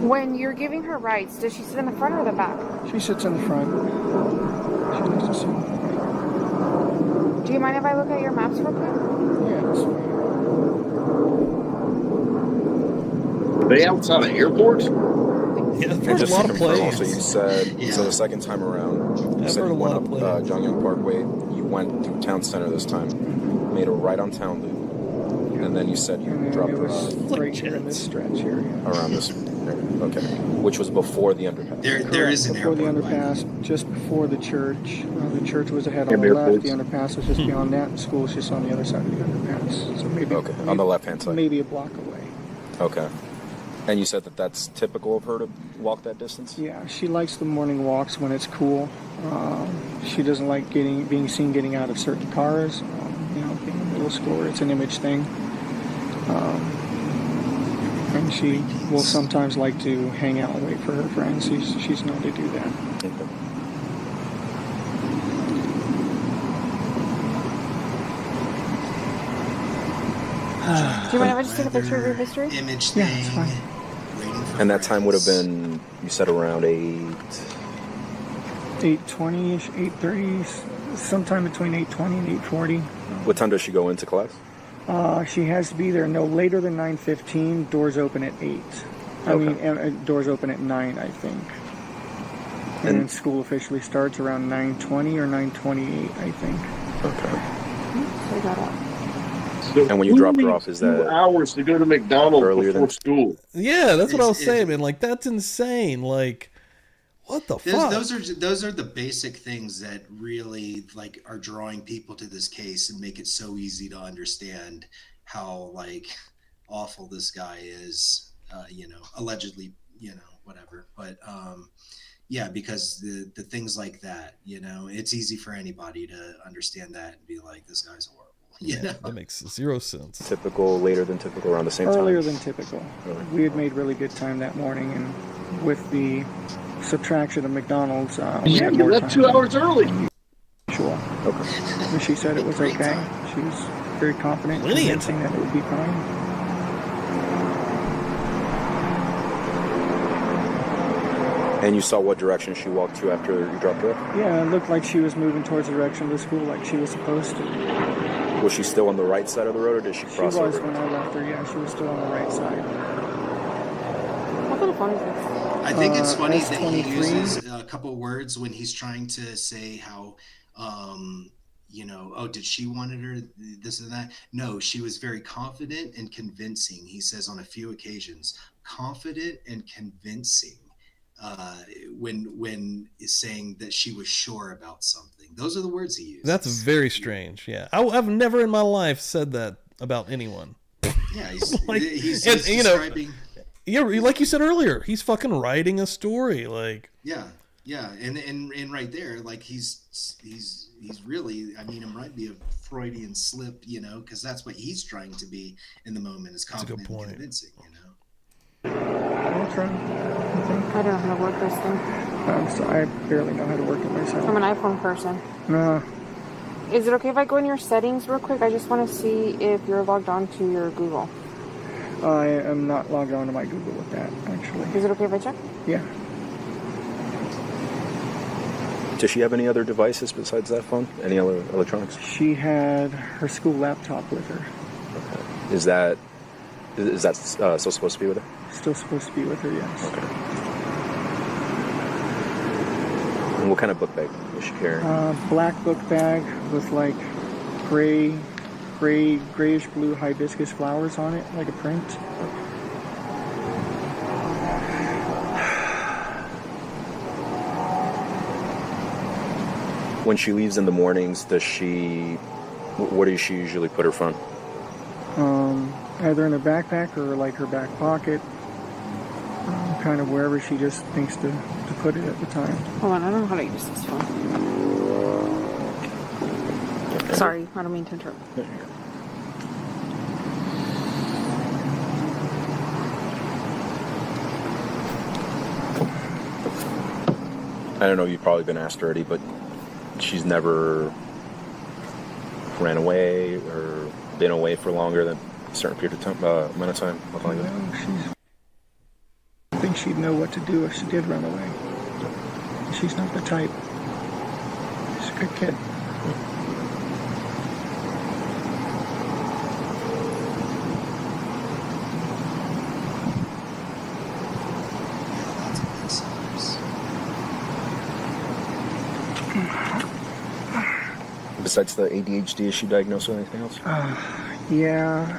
When you're giving her rides, does she sit in the front or the back? She sits in the front. She likes to sit in the front. Do you mind if I look at your maps real quick? Yeah, that's fine. Are they outside of airports? Yeah, there's a lot of planes. So you said, so the second time around, you said you went up John Young Parkway, you went through Town Center this time, made a right on Town Loop, and then you said you dropped her off right here in this stretch here. Around this area, okay, which was before the underpass. There is an airport. Before the underpass, just before the church. The church was ahead on the left, the underpass was just beyond that, and school was just on the other side of the underpass. So maybe on the left-hand side. Maybe a block away. Okay. And you said that that's typical of her to walk that distance? Yeah, she likes the morning walks when it's cool. She doesn't like being seen getting out of certain cars. Being a middle schooler, it's an image thing. And she will sometimes like to hang out and wait for her friends. She's known to do that. Do you mind if I just take a picture of your history? Image thing. Yeah, it's fine. And that time would have been, you said, around 8:20ish, 8:30, sometime between 8:20 and 8:40. What time does she go into class? She has to be there no later than 9:15. Doors open at 8. Doors open at 9, I think. And then school officially starts around 9:20 or 9:28, I think. Okay. I got it. And when you dropped her off, is that 2 hours to go to McDonald's earlier before than school? Yeah, that's what I was saying, man. Like, that's insane. Like, what the fuck? Those are the basic things that really are drawing people to this case and make it so easy to understand how awful this guy is. Allegedly, whatever. But yeah, because the things like that, it's easy for anybody to understand that and be like, this guy's horrible. Yeah, that makes zero sense. Typical, later than typical, around the same time? Earlier than typical. Really? We had made really good time that morning, and with the subtraction of McDonald's, we had more time. 2 hours early. Sure. Okay. And she said it was okay. She was very confident, convincing that it would be fine. And you saw what direction she walked to after you dropped her off? Yeah, it looked like she was moving towards the direction of the school like she was supposed to. Was she still on the right side of the road, or did she cross over? She was when I left her, yeah. She was still on the right side. What kind of phone is this? I think it's funny that he S23. uses a couple words when he's trying to say how, did she wanted her this and that? No, she was very confident and convincing. He says on a few occasions, confident and convincing. When is saying that she was sure about something. Those are the words he used. That's very strange. Yeah, I've never in my life said that about anyone. Yeah, he's he's describing. Yeah, like you said earlier, he's fucking writing a story. Like, yeah, and right there, he's really. I mean, it might be a Freudian slip, because that's what he's trying to be in the moment, is confident and convincing, I'll try. I don't know how to work this thing. I barely know how to work it myself. I'm an iPhone person. No. Is it okay if I go in your settings real quick? I just want to see if you're logged on to your Google. I am not logged on to my Google with that, actually. Is it okay if I check? Yeah. Does she have any other devices besides that phone? Any other electronics? She had her school laptop with her. Okay. Is that still supposed to be with her? Still supposed to be with her, yes. Okay. And what kind of book bag was she carrying? Black book bag with grayish blue hibiscus flowers on it, like a print. When she leaves in the mornings, what does she usually put her phone? Either in her backpack or her back pocket, kind of wherever she just thinks to put it at the time. Hold on, I don't know how to use this phone. Okay. Sorry, I don't mean to interrupt. I don't know, you've probably been asked already, but she's never ran away or been away for longer than a certain period of time, amount of time, nothing like that. I think she'd know what to do if she did run away. She's not the type. She's a good kid. Besides the ADHD, is she diagnosed with anything else? Yeah,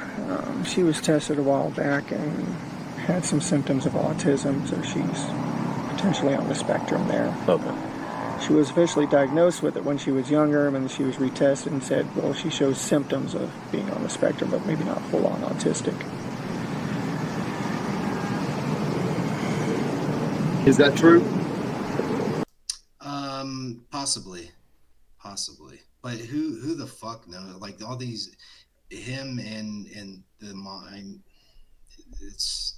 she was tested a while back and had some symptoms of autism, so she's potentially on the spectrum there. Okay. She was officially diagnosed with it when she was younger, and then she was retested and said, well, she shows symptoms of being on the spectrum, but maybe not full-on autistic. Is that true? Possibly, but who the fuck knows? Like all these, him and the mine. It's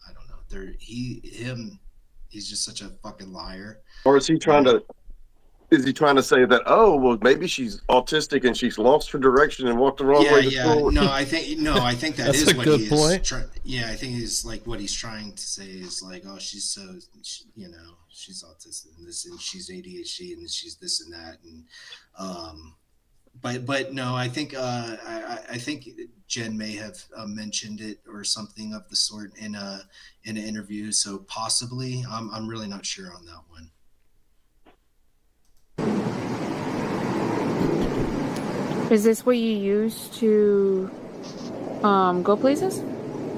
I don't know. He's just such a fucking liar. Or is he trying to? Is he trying to say that, oh, well, maybe she's autistic and she's lost her direction and walked the wrong way to school? No, I think that That's is a what good he point. is. I think he's like what he's trying to say is like, oh, she's so, she's autistic and this, and she's ADHD and she's this and that, and but no, I think I think Jen may have mentioned it or something of the sort in an interview. So possibly, I'm really not sure on that one. Is this what you use to go places?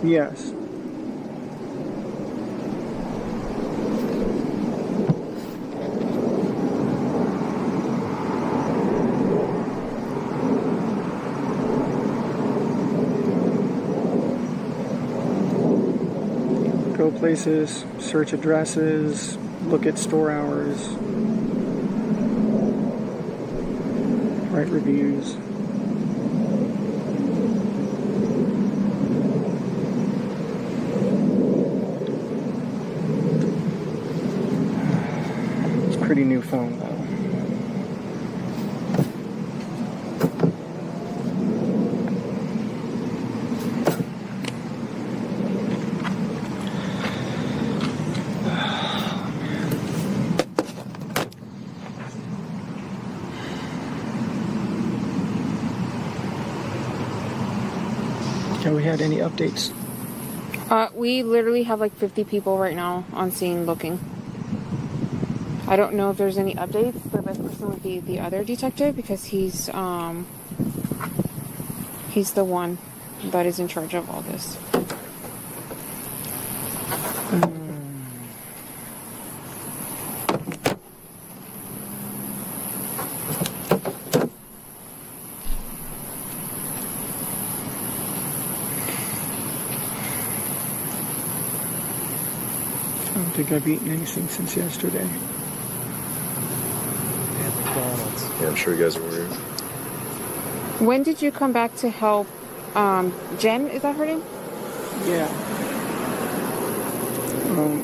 Yes. Go places, search addresses, look at store hours, write reviews. It's a pretty new phone though. Have we had any updates? We literally have like 50 people right now on scene looking. I don't know if there's any updates. The best person would be the other detective because he's the one that is in charge of all this. I don't think I've eaten anything since yesterday. Yeah, I'm sure you guys are worried. When did you come back to help Jen? Is that her name? Yeah.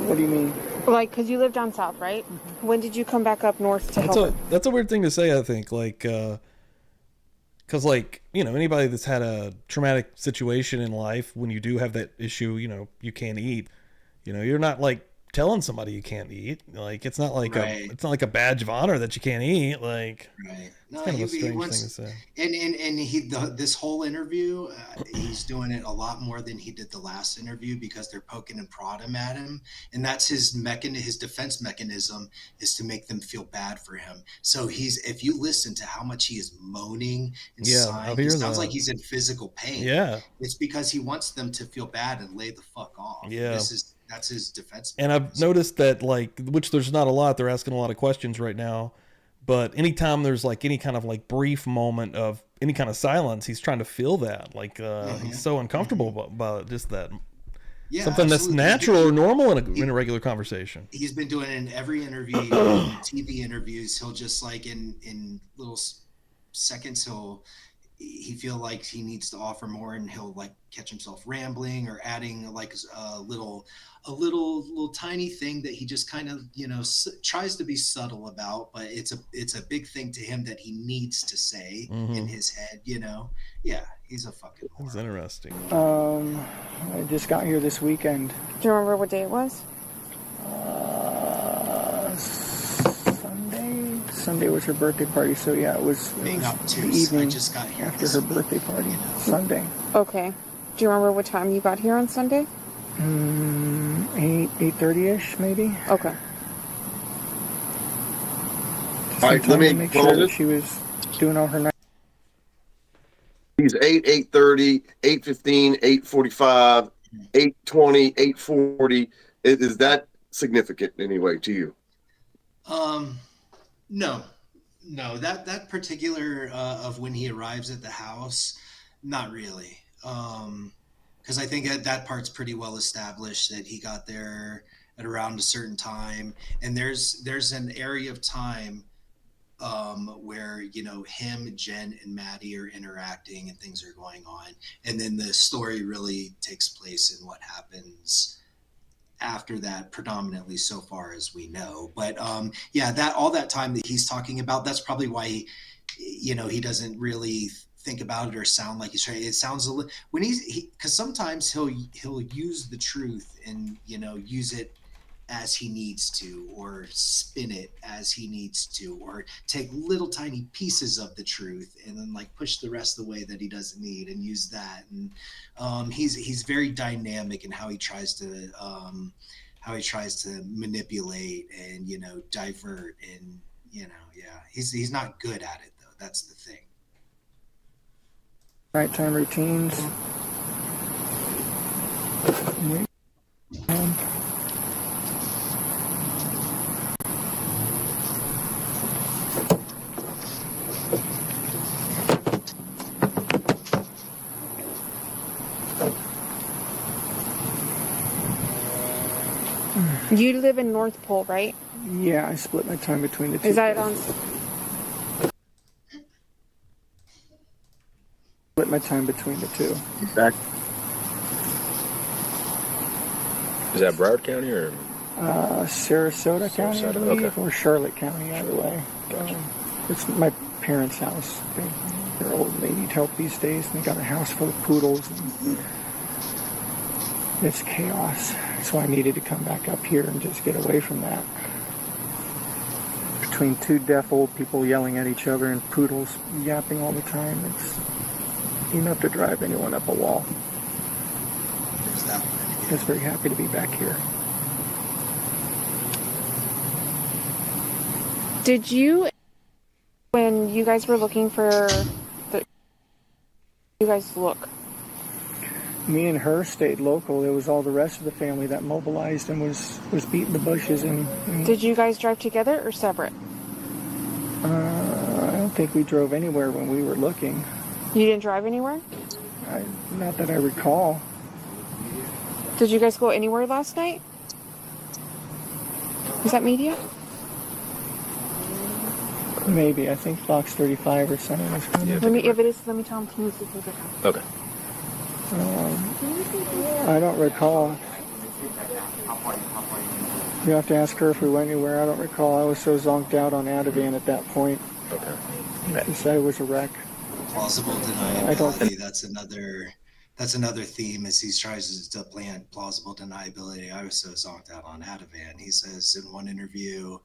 What do you mean? Like, because you live down south, right? Mm-hmm. When did you come back up north to help her? That's a weird thing to say, I think. Like, because, like, anybody that's had a traumatic situation in life, when you do have that issue, you can't eat. You're not, like, telling somebody you can't eat. Like, it's not like it's not like a badge of honor that you can't eat. Like, right. No, it's kind of a strange thing to say. And this whole interview, he's doing it a lot more than he did the last interview because they're poking and prodding at him, and that's his defense mechanism is to make them feel bad for him. So if you listen to how much he is moaning and sighing, it sounds like he's in physical pain. Yeah, it's because he wants them to feel bad and lay the fuck off. Yeah, that's his defense mechanism. And I've noticed that, like, which there's not a lot. They're asking a lot of questions right now. But anytime there's like any kind of like brief moment of any kind of silence, he's trying to fill that. Like he's so uncomfortable about just that. Yeah, something absolutely. That's natural or normal in a regular conversation. He's been doing it in every interview, TV interviews. He'll just like in little seconds, he feel like he needs to offer more, and he'll like catch himself rambling or adding like a little tiny thing that he just kind of tries to be subtle about, but it's a big thing to him that he needs to say in his head. Yeah, he's a fucking whore. That's interesting. I just got here this weekend. Do you remember what day it was? Sunday was her birthday party, so yeah, it was the evening I just got here after her birthday party. Sunday. Okay. Do you remember what time you got here on Sunday? 8:30ish, maybe. Okay. All right, let me make sure that she was doing all her night. He's 8:30, 8:15, 8:45, 8:20, 8:40. Is that significant anyway to you? No, that particular of when he arrives at the house, not really. Because I think that part's pretty well established that he got there at around a certain time. And there's an area of time where, you know, him, Jen, and Maddie are interacting and things are going on. And then the story really takes place in what happens after that, predominantly so far as we know. But yeah, that all that time that he's talking about, that's probably why he, you know, he doesn't really think about it or sound like he's trying. It sounds a little when because sometimes he'll use the truth and, you know, use it as he needs to, or spin it as he needs to, or take little tiny pieces of the truth and then like push the rest of the way that he doesn't need and use that. And he's very dynamic in how he tries to manipulate and, you know, divert and, you know, yeah, he's not good at it though. That's the thing. Nighttime routines. You live in North Pole, right? Yeah, I split my time between the two. Is that on? Split my time between the two. Back. Is that Broward County or? Sarasota County, I believe, okay. or Charlotte County, either way. Gotcha. It's my parents' house. They're old and they need help these days. They got a house full of poodles. And it's chaos. That's why I needed to come back up here and just get away from that. Between two deaf old people yelling at each other and poodles yapping all the time, it's enough to drive anyone up a wall. There's that one. I was very happy to be back here. Did you, when you guys were looking for you guys look? Me and her stayed local. It was all the rest of the family that mobilized and was beating the bushes. And Did you guys drive together or separate? I don't think we drove anywhere when we were looking. You didn't drive anywhere? Not that I recall. Did you guys go anywhere last night? Is that media? Maybe. I think Fox 35 or something was coming. If it is, let me tell him to move the paper. Okay. I don't recall. You have to ask her if we went anywhere. I don't recall. I was so zonked out on Ativan at that point. Okay. He said it was a wreck. Plausible deniability. That's another theme as he tries to plant plausible deniability. I was so zonked out on Ativan. He says in one interview,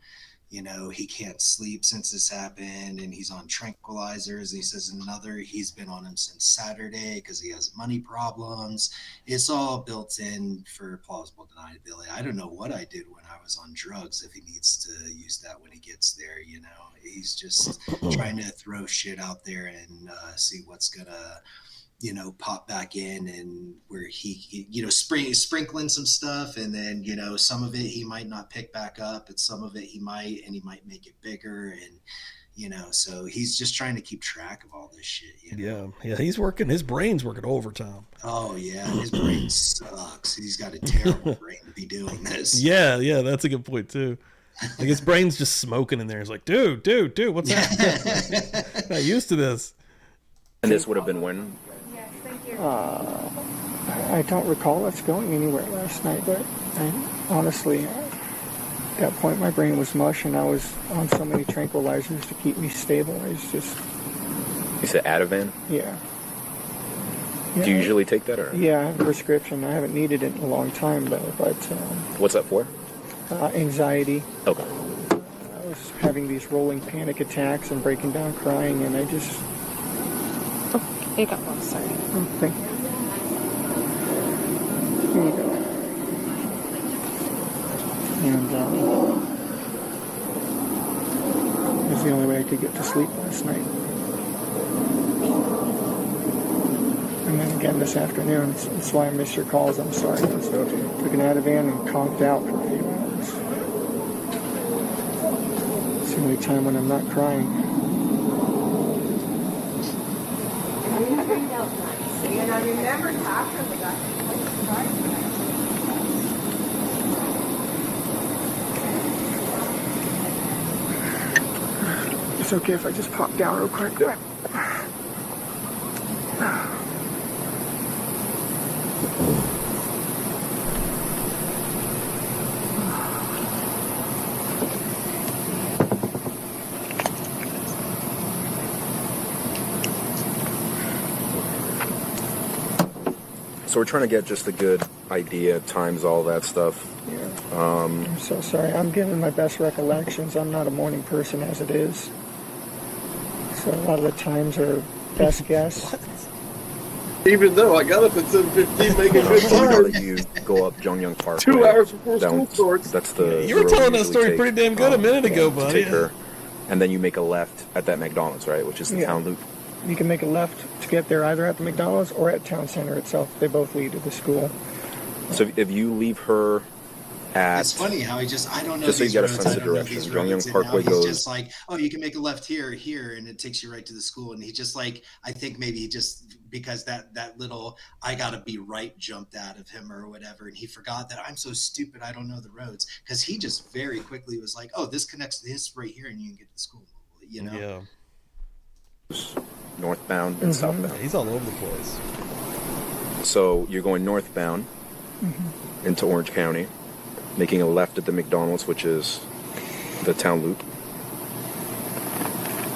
you know, he can't sleep since this happened and he's on tranquilizers. And he says in another, he's been on them since Saturday because he has money problems. It's all built in for plausible deniability. I don't know what I did when I was on drugs if he needs to use that when he gets there. You know, he's just trying to throw shit out there and see what's gonna, you know, pop back in, and where he you know, sprinkling some stuff, and then, you know, some of it he might not pick back up, and some of it he might, and he might make it bigger, and, you know, so he's just trying to keep track of all this shit. You know? Yeah, his brain's working overtime. Oh yeah, his brain sucks. He's got a terrible brain to be doing this. Yeah, that's a good point too. Like his brain's just smoking in there. He's like, dude, what's that? Not used to this. And this would have been when? I don't recall us going anywhere last night, but honestly, at that point my brain was mush and I was on so many tranquilizers to keep me stable. It's just... You said Ativan? Yeah. Do you usually take that? Or? Yeah, I have a prescription. I haven't needed it in a long time though, but... What's that for? Anxiety. Okay. I was having these rolling panic attacks and breaking down crying, and I just... You got one, sorry. Oh, thank you. Here you go. And it was the only way I could get to sleep last night. And then again this afternoon. That's why I missed your calls. I'm sorry. I took an Ativan and conked out for a few hours. It's the only time when I'm not crying. And I remember talking about it's okay if I just pop down real quick. So we're trying to get just a good idea, times, all that stuff. Yeah. I'm so sorry. I'm giving my best recollections. I'm not a morning person as it is. So a lot of the times are best guess. Even though I got up at 7:15 making good I know time. that you go up Jongyang Parkway. 2 hours before down, school starts. That's the. You were road telling that usually story take, pretty damn good a minute ago, to buddy. take her, and then you make a left at that McDonald's, right? Which is the town loop. You can make a left to get there either at the McDonald's or at town center itself. They both lead to the school. So if you leave her at... It's funny how he just, I don't know Just so you these get a roads, sense I of don't know direction. these Jongyang roads, and Parkway now goes... he's just like, oh, you can make a left here, and it takes you right to the school. And he just like, I think maybe he just, because that little, I gotta be right jumped out of him or whatever. And he forgot that I'm so stupid, I don't know the roads. Because he just very quickly was like, oh, this connects to this right here, and you can get to the school, you know? Yeah. Northbound and southbound. He's all over the place. So you're going northbound into Orange County, making a left at the McDonald's, which is the town loop.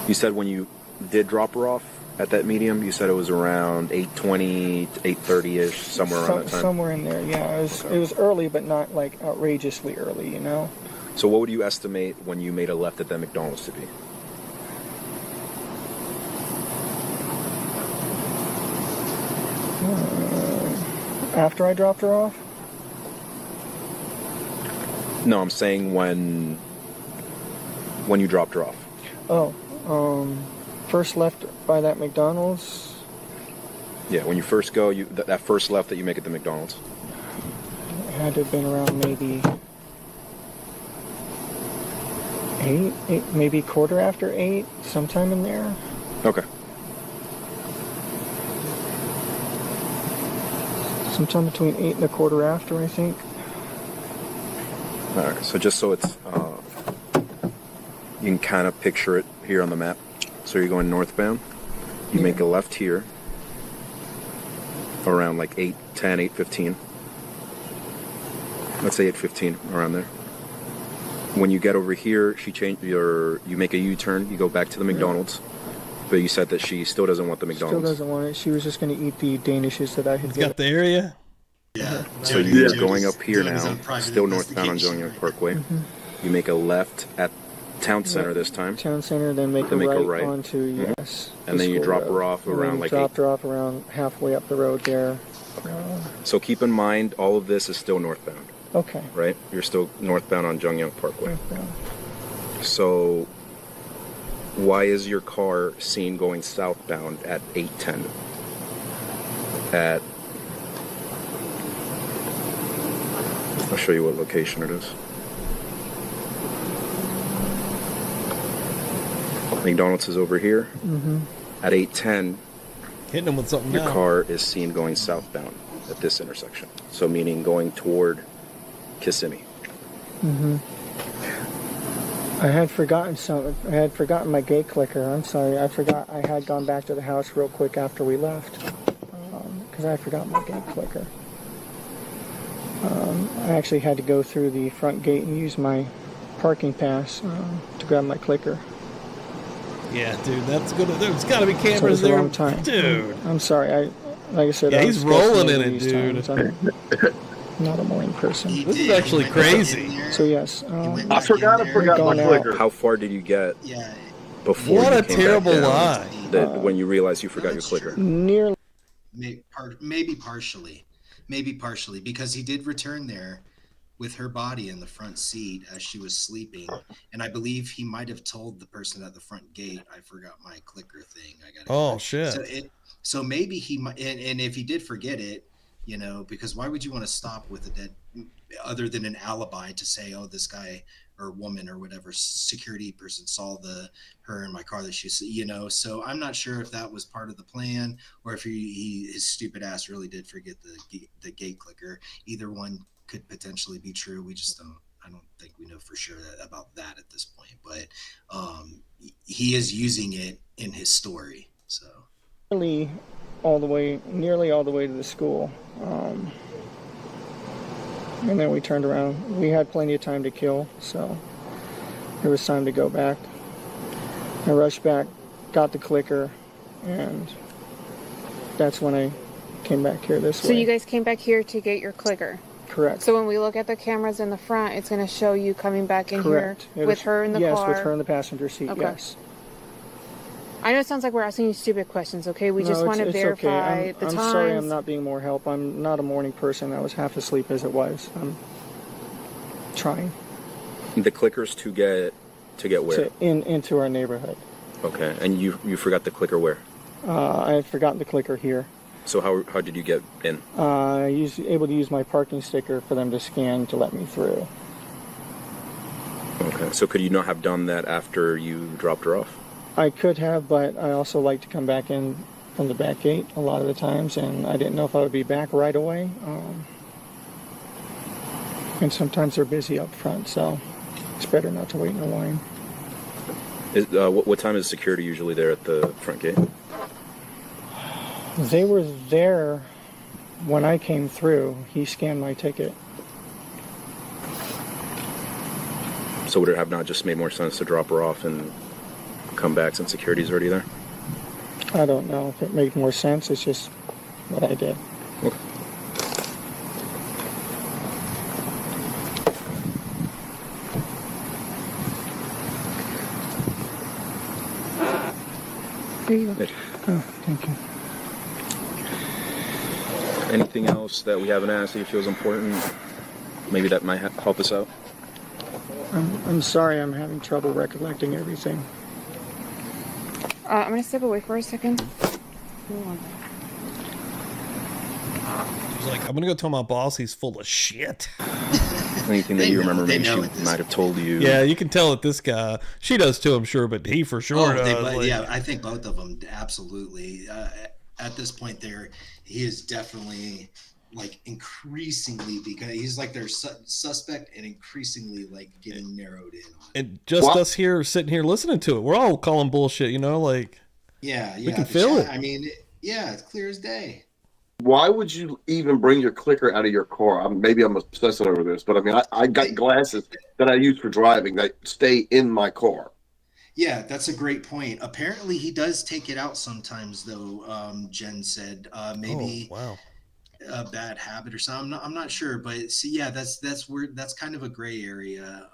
You said when you did drop her off at that medium, you said it was around 8:20 to 8:30ish, somewhere around that time. Somewhere in there, yeah. It was early, but not like outrageously early, you know. So what would you estimate when you made a left at that McDonald's to be? After I dropped her off? No, I'm saying when you dropped her off. Oh, first left by that McDonald's. Yeah, when you first go, that first left that you make at the McDonald's. It had to have been around maybe 8, maybe quarter after 8, sometime in there. Okay. Sometime between 8 and a quarter after, I think. All right, so just so it's, you can kind of picture it here on the map. So you're going northbound. You make a left here around like 8:10, 8:15. Let's say 8:15, around there. When you get over here, you make a U-turn. You go back to the McDonald's. But you said that she still doesn't want the McDonald's. Still doesn't want it. She was just going to eat the Danishes that I had got the area? Yeah. So you're going up here now, still northbound on Jongyang Parkway. You make a left at Town Center this time. Town Center, then make a right onto, yes. And then you drop her off around like dropped her off around halfway up the road there. So keep in mind, all of this is still northbound. Okay. Right? You're still northbound on Jongyang Parkway. Northbound. So why is your car seen going southbound at 8:10? I'll show you what location it is. McDonald's is over here. At 8:10, hitting them with something your now. car is seen going southbound at this intersection. So meaning going toward Kissimmee. I had forgotten something. I had forgotten my gate clicker. I'm sorry. I forgot. I had gone back to the house real quick after we left because I forgot my gate clicker. I actually had to go through the front gate and use my parking pass to grab my clicker. Yeah, dude, that's good. There's got to be So it cameras was a there, long time. dude. I'm sorry. Like I said, Yeah, I he's was guessing rolling in over it, these dude. times. I'm not a morning person. This is actually crazy. So yes, I forgot my clicker. How far did you get Yeah. before What you a came terrible back down lie. that when you realized you forgot your clicker? Nearly. Maybe partially, because he did return there with her body in the front seat as she was sleeping, and I believe he might have told the person at the front gate, "I forgot my clicker thing. I got." Oh shit! So maybe he might, and if he did forget it, because why would you want to stop with a dead, other than an alibi to say, "Oh, this guy or woman or whatever security person saw her in my car that she's," So I'm not sure if that was part of the plan or if his stupid ass really did forget the gate clicker. Either one could potentially be true. I don't think we know for sure about that at this point, but he is using it in his story. So nearly all the way to the school. And then we turned around. We had plenty of time to kill, so it was time to go back. I rushed back, got the clicker, and that's when I came back here this way. So you guys came back here to get your clicker? Correct. So when we look at the cameras in the front, it's going to show you coming back in Correct. here with her in the car? Yes, with her in the passenger seat, Okay. yes. I know it sounds like we're asking you stupid questions, okay? We just want to verify okay. the times. I'm sorry I'm not being more help. I'm not a morning person. I was half asleep as it was. I'm trying. The clickers to get where? Into our neighborhood. Okay, and you forgot the clicker where? I had forgotten the clicker here. So how did you get in? I was able to use my parking sticker for them to scan to let me through. Okay, so could you not have done that after you dropped her off? I could have, but I also like to come back in from the back gate a lot of the times, and I didn't know if I would be back right away. And sometimes they're busy up front, so it's better not to wait in a line. What time is security usually there at the front gate? They were there when I came through. He scanned my ticket. So would it have not just made more sense to drop her off and come back since security's already there? I don't know if it made more sense. It's just what I did. Okay. Here you go. Oh, thank you. Anything else that we haven't asked that you feel is important? Maybe that might help us out? I'm sorry I'm having trouble recollecting everything. I'm going to step away for a second. He's like, I'm going to go tell my boss he's full of shit. Anything that you remember maybe she might have told you? Yeah, you can tell that this guy, she does too, I'm sure, but he for sure does. Yeah, I think both of them, absolutely. At this point there, he is definitely like increasingly, because he's like their suspect and increasingly like getting narrowed in on it. And just us here sitting here listening to it, we're all calling bullshit, you know, like we can feel it. I mean, yeah, it's clear as day. Why would you even bring your clicker out of your car? Maybe I'm obsessing over this, but I mean, I got glasses that I use for driving that stay in my car. Yeah, that's a great point. Apparently, he does take it out sometimes, though. Jen said maybe a bad habit or something. I'm not sure, but see, yeah, that's weird. That's kind of a gray area.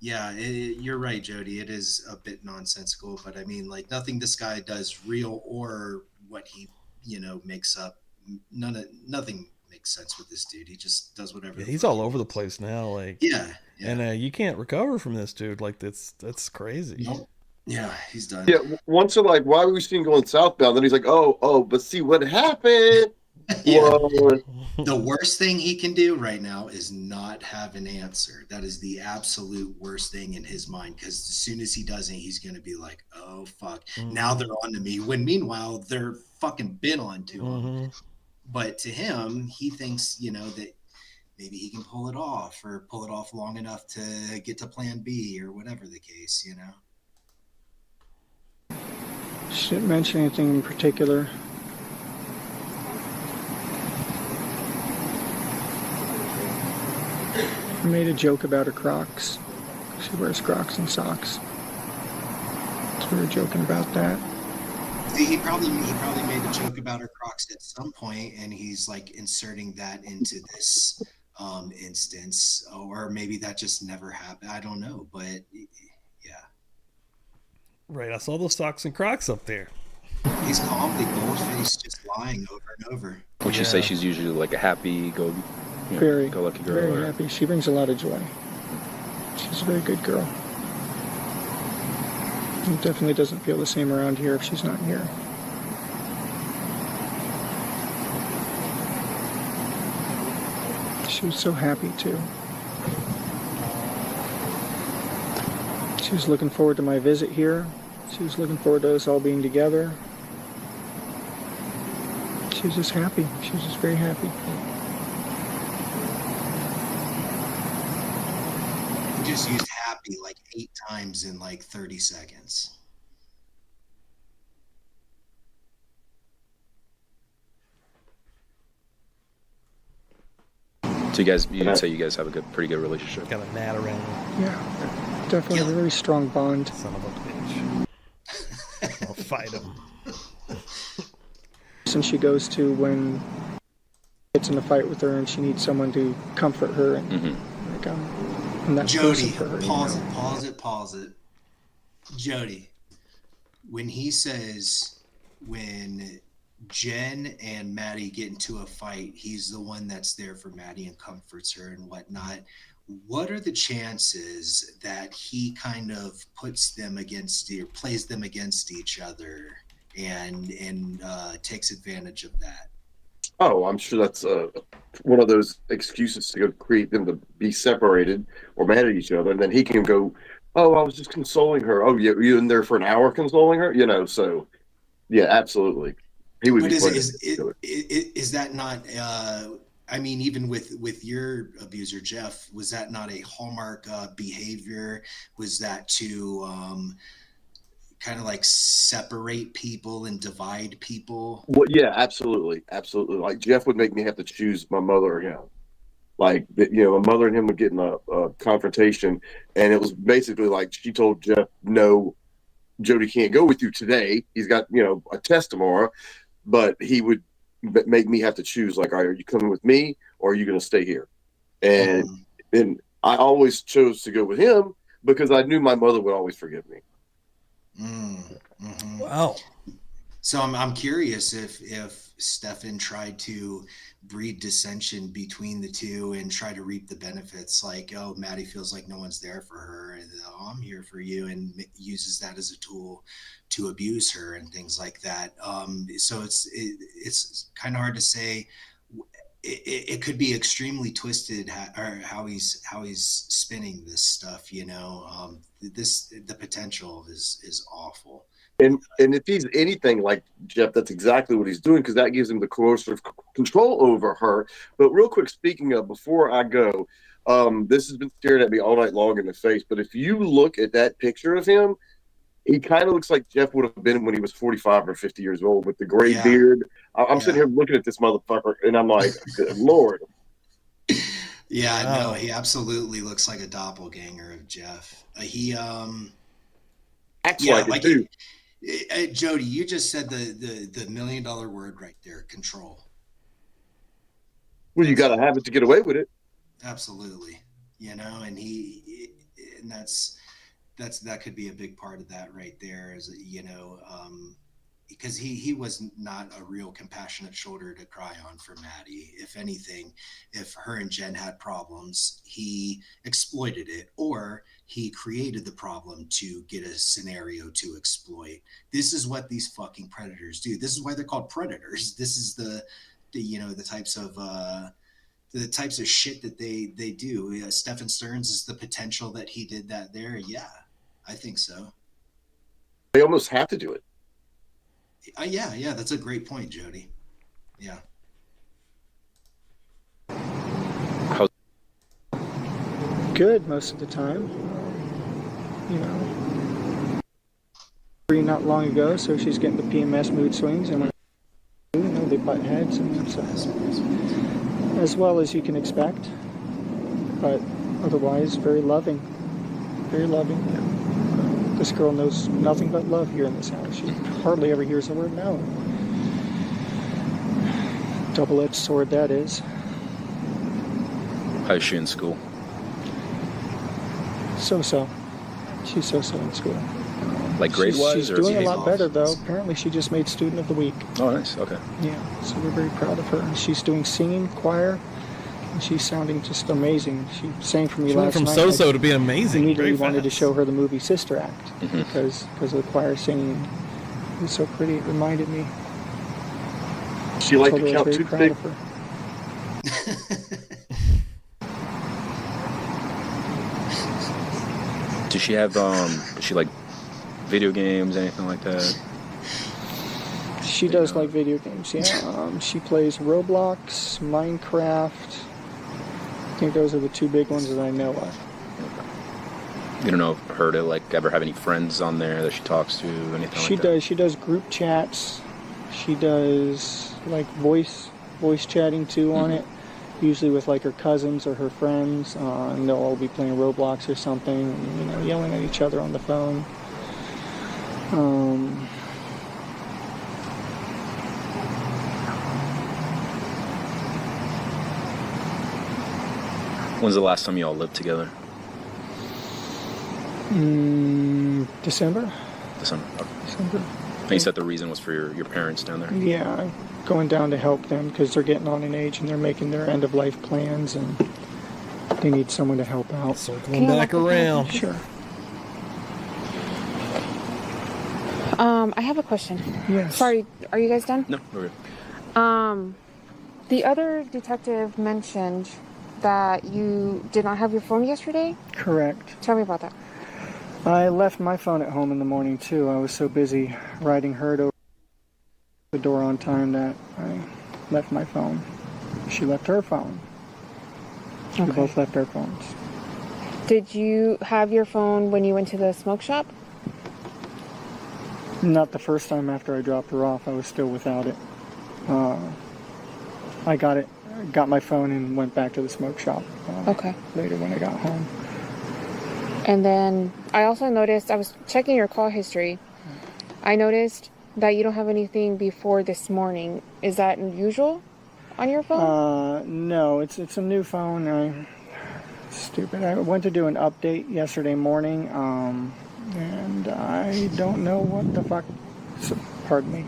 Yeah, you're right, Jody. It is a bit nonsensical, but I mean, like nothing this guy does real or what he, makes up. Nothing makes sense with this dude. He just does whatever. Yeah, he's all over the place now, like yeah. And you can't recover from this dude. Like that's crazy. Nope. Yeah, he's done. Yeah, once they're like, why were we seeing going southbound? Then he's like, oh, but see what happened. Yeah. Whoa. The worst thing he can do right now is not have an answer. That is the absolute worst thing in his mind, because as soon as he doesn't, he's going to be like, oh, fuck. Now they're on to me. When meanwhile, they're fucking been on to him. But to him, he thinks, that maybe he can pull it off long enough to get to plan B or whatever the case, She didn't mention anything in particular. I made a joke about her Crocs. She wears Crocs and socks. So we were joking about that. He probably made a joke about her Crocs at some point, and he's like inserting that into this instance, or maybe that just never happened. I don't know, but yeah. Right, I saw those socks and Crocs up there. He's calmly gold-faced, just lying over and over. Would you say she's usually like a happy, go lucky girl? Very happy. She brings a lot of joy. She's a very good girl. It definitely doesn't feel the same around here if she's not here. She was so happy too. She was looking forward to my visit here. She was looking forward to us all being together. She was just happy. She was just very happy. He just used happy like 8 times in like 30 seconds. So you'd say you guys have a pretty good relationship? Got a gnat around him. Yeah, definitely a very strong bond. Son of a bitch. I'll fight him. And she goes to when gets in a fight with her and she needs someone to comfort her and like and that Jody, person for her, pause it. Jody, when he says when Jen and Maddie get into a fight, he's the one that's there for Maddie and comforts her and whatnot. What are the chances that he kind of puts them against or plays them against each other and takes advantage of that? Oh, I'm sure that's one of those excuses to go create them to be separated or mad at each other, and then he can go, "Oh, I was just consoling her." Oh, yeah, you in there for an hour consoling her? You know, so yeah, absolutely. He would. But is that not? I mean, even with your abuser Jeff, was that not a hallmark behavior? Was that to kind of like separate people and divide people? Well, yeah, absolutely. Like Jeff would make me have to choose my mother or him. Like, you know, my mother and him would get in a confrontation, and it was basically like she told Jeff, "No, Jody can't go with you today. He's got, you know, a test tomorrow." But he would make me have to choose, like, "Are you coming with me or are you going to stay here?" And I always chose to go with him because I knew my mother would always forgive me. Wow. So I'm curious if Stephan tried to breed dissension between the two and try to reap the benefits, like, oh, Maddie feels like no one's there for her, and oh, I'm here for you, and uses that as a tool to abuse her and things like that. So it's kind of hard to say. It could be extremely twisted how he's spinning this stuff, you know. The potential is awful. And if he's anything like Jeff, that's exactly what he's doing, because that gives him the coercive control over her. But real quick, speaking of, before I go, this has been staring at me all night long in the face. But if you look at that picture of him, he kind of looks like Jeff would have been when he was 45 or 50 years old with the gray beard. I'm sitting here looking at this motherfucker, and I'm like, good Lord. Yeah, no, he absolutely looks like a doppelganger of Jeff. He acts like it too. Jody, you just said the $1 million word right there, control. Well, you got to have it to get away with it. Absolutely. You know, and that could be a big part of that right there, is, you know, because he was not a real compassionate shoulder to cry on for Maddie. If anything, if her and Jen had problems, he exploited it, or he created the problem to get a scenario to exploit. This is what these fucking predators do. This is why they're called predators. This is the you know, the types of shit that they do. Stephan Stearns is the potential that he did that there. Yeah, I think so. They almost have to do it. Yeah, that's a great point, Jody. Yeah. Good most of the time. You know, not long ago, so she's getting the PMS mood swings, and when you know, they butt heads, and so as well as you can expect. But otherwise, very loving. Very loving. This girl knows nothing but love here in this house. She hardly ever hears the word no. Double-edged sword that is. How's she in school? So-so. She's so-so in school. Like grade-wise? She's doing a lot better, though. Apparently she just made Student of the Week. Oh, nice. Okay. Yeah, so we're very proud of her. She's doing singing, choir, and she's sounding just amazing. She sang for me last night. From so-so to be amazing. I immediately wanted to show her the movie Sister Act because of the choir singing. It was so pretty. It reminded me. She liked to count very proud of her. Does she have does she like video games, anything like that? She does like video games, yeah. She plays Roblox, Minecraft. I think those are the two big ones that I know of. You don't know her to like ever have any friends on there that she talks to, anything She like that? does. She does group chats. She does like voice chatting too on it. Usually with like her cousins or her friends, and they'll all be playing Roblox or something, and, yelling at each other on the phone. When's the last time you all lived together? December. December. Okay. December. And you said the reason was for your parents down there? Yeah, going down to help them because they're getting on in age and they're making their end of life plans and they need someone to help out. Circling back around. Sure. I have a question. Yes. Sorry, are you guys done? No, we're good. The other detective mentioned that you did not have your phone yesterday. Correct. Tell me about that. I left my phone at home in the morning too. I was so busy riding her to the door on time that I left my phone. She left her phone. We both left our phones. Did you have your phone when you went to the smoke shop? Not the first time after I dropped her off. I was still without it. I got my phone and went back to the smoke shop later when I got home. And then I also noticed, I was checking your call history. I noticed that you don't have anything before this morning. Is that unusual on your phone? No, it's a new phone. Stupid. I went to do an update yesterday morning, and I don't know what the fuck. Pardon me.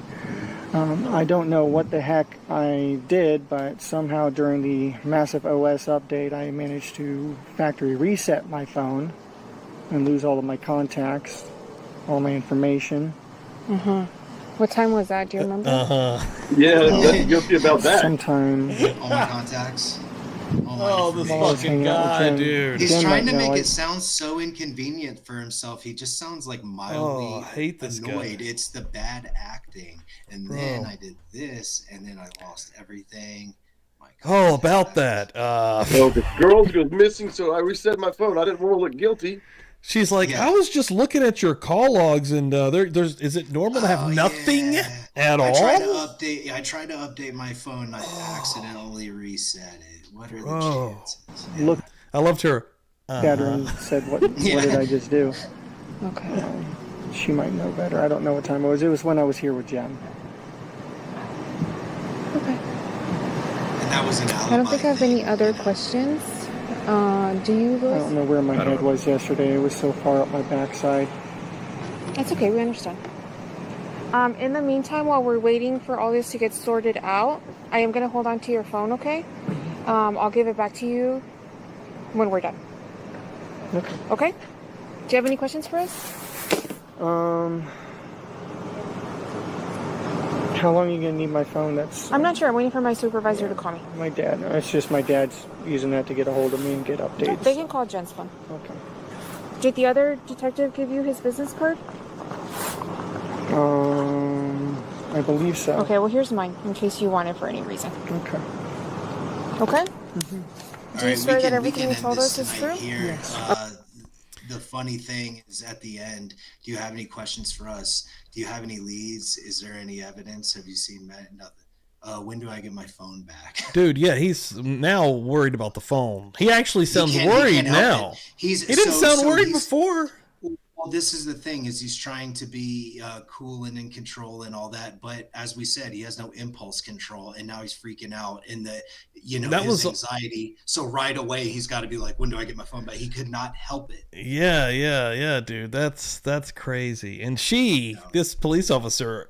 I don't know what the heck I did, but somehow during the massive OS update, I managed to factory reset my phone and lose all of my contacts, all my information. What time was that? Do you remember? Yeah, that's guilty about that. Sometime. All my contacts. Oh, this I was fucking hanging out with guy, Jen. dude. He's Jen trying might to know, make I- it sound so inconvenient for himself. He just sounds like mildly Oh, I hate this annoyed. guy. It's the bad acting. And then I did this, and then I lost everything. My Oh, about contacts. that. So the girl goes missing, so I reset my phone. I didn't want to look guilty. She's like, Yeah. I was just looking at your call logs, and is it normal to have nothing at all? I tried to update my phone. I accidentally reset it. What are the chances? Yeah. Looked I loved her. at her and said, what did I just do? Okay. She might know better. I don't know what time it was. It was when I was here with Jen. Okay. And that was an alibi. I don't think I have any other questions. Do you, I Louis? don't know where my head was yesterday. It was so far up my backside. That's okay, we understand. In the meantime, while we're waiting for all this to get sorted out, I am going to hold on to your phone, okay? I'll give it back to you when we're done. Okay. Okay? Do you have any questions for us? How long are you going to need my phone? That's I'm not sure. I'm waiting for my supervisor to call me. my dad. It's just my dad's using that to get a hold of me and get updates. They can call Jen's phone. Okay. Did the other detective give you his business card? I believe so. Okay, well, here's mine in case you want it for any reason. Okay. Okay? All Do you right, swear we that can everything you end told this us is tonight true? here. Yes. The funny thing is at the end, do you have any questions for us? Do you have any leads? Is there any evidence? Have you seen Matt? Nothing. When do I get my phone back? Dude, yeah, he's now worried about the phone. He actually sounds He worried can't help now. it. He didn't sound worried before. Well, this is the thing: is he's trying to be cool and in control and all that, but as we said, he has no impulse control, and now he's freaking out in the his anxiety. So right away, he's got to be like, "When do I get my phone back?" He could not help it. Yeah, dude. That's crazy. And this police officer,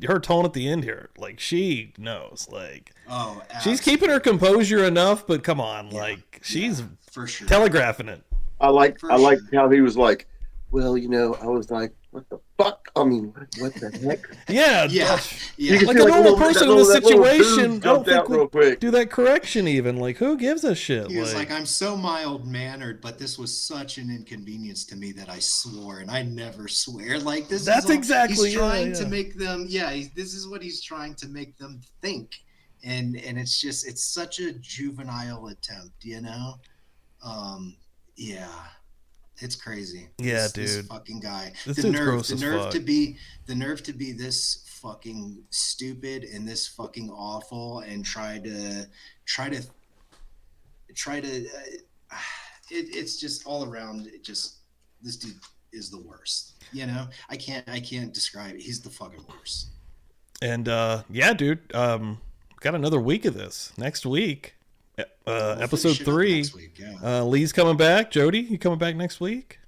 her tone at the end here, like she knows, like she's keeping her composure enough, but come on, she's for sure telegraphing it. I like how he was like, well, I was like, what the fuck? I mean, what the heck? Yeah. You can Like see, a normal person in this that little situation, I dude don't jumped out think real quick. do that correction even. Like, who gives a shit? He was like, I'm so mild-mannered, but this was such an inconvenience to me that I swore, and I never swear. Like, this That's is all, exactly, he's trying to yeah. make them, this is what he's trying to make them think. And it's just, it's such a juvenile attempt, Yeah. It's crazy. Yeah, This dude. fucking guy. This the dude's nerve, gross the as nerve fuck. to be, the nerve to be this fucking stupid and this fucking awful, and try to. It's just all around. This dude is the worst. You know, I can't describe it. He's the fucking worst. And yeah, dude. Got another week of this. Next week, episode 3. Next week, yeah. Lee's coming back. Jody, you coming back next week?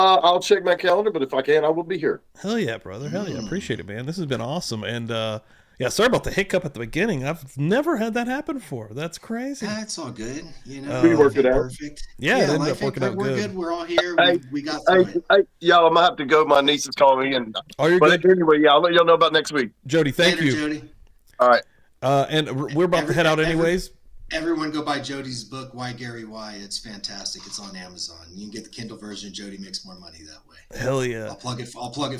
I'll check my calendar, but if I can, I will be here. Hell yeah, brother. Hell yeah. Appreciate it, man. This has been awesome. And yeah, sorry about the hiccup at the beginning. I've never had that happen before. That's crazy. Yeah, it's all good. You know, We worked it out. Perfect. Yeah, it ended up working out we're good. We're all here. We got Hey, through it. hey, y'all, I'm gonna have to go. My niece is calling me, and Oh, you're but good. anyway, yeah, I'll let y'all know about next week. Jody, thank Later, you. Jody. All right. And we're about to head out anyways. Everyone go buy Jody's book, Why Gary Why. It's fantastic. It's on Amazon. You can get the Kindle version. Jody makes more money that way. Hell yeah. I'll plug it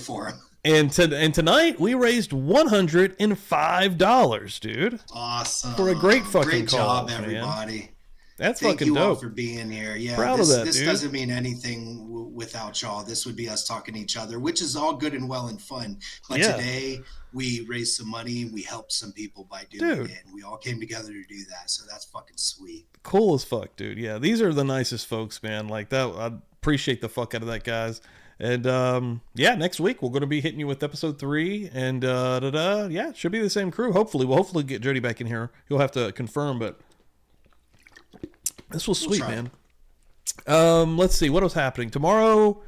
for him. And tonight we raised $105, dude. Awesome. For a great fucking Great job, cause, man. everybody. That's Thank fucking you all dope. for being here. Yeah, Proud of that, this dude. doesn't mean anything without y'all. This would be us talking to each other, which is all good and well and fun. But Yeah. today we raised some money. We helped some people by doing Dude. it. And we all came together to do that. So that's fucking sweet. Cool as fuck, dude. Yeah, these are the nicest folks, man. Like that, I appreciate the fuck out of that, guys. And yeah, next week we're going to be hitting you with episode 3, and yeah, it should be the same crew. Hopefully, we'll get Jody back in here. He'll have to confirm, but this was sweet, try. man. Let's see what was happening tomorrow.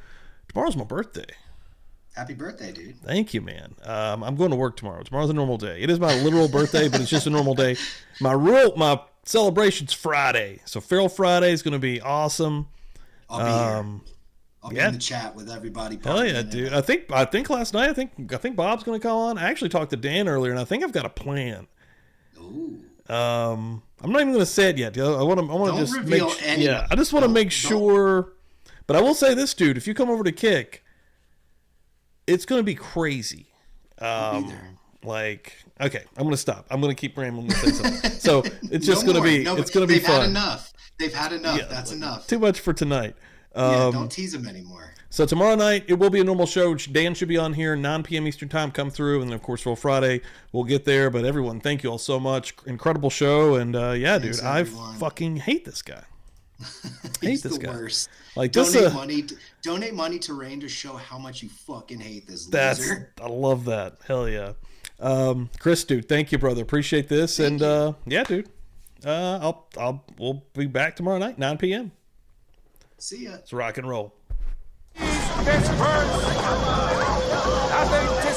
Tomorrow's my birthday. Happy birthday, dude. Thank you, man. I'm going to work tomorrow. Tomorrow's a normal day. It is my literal birthday, but it's just a normal day. My celebration's Friday, so Feral Friday is going to be awesome. I'll be here. I'll be yeah. in the chat with everybody. Hell yeah, partying dude! and- I think last night I think Bob's going to call on. I actually talked to Dan earlier, and I think I've got a plan. Ooh. I'm not even going to say it yet. I want to Don't just reveal make any- yeah. I just want to don't- make don't- sure. But I will say this, dude. If you come over to Kick, it's going to be crazy. I'll be there. Like, okay, I'm going to stop. I'm going to keep rambling to say something. So it's just No going to more. be. No, it's going to be they've fun. had enough. They've had enough. Yeah, That's enough. Too much for tonight. Yeah, don't tease them anymore. So tomorrow night, it will be a normal show. Dan should be on here, 9 p.m. Eastern Time, come through. And then, of course, for Friday, we'll get there. But everyone, thank you all so much. Incredible show. And yeah, Thanks, dude, I everyone. fucking hate this guy. He's this the guy. worst. Like this, Donate money to Rain to show how much you fucking hate this that's, loser. I love that. Hell yeah. Chris, dude, thank you, brother. Appreciate this. Thank and yeah, dude, we'll be back tomorrow night, 9 p.m. See ya. It's rock and roll. This verse, nothing to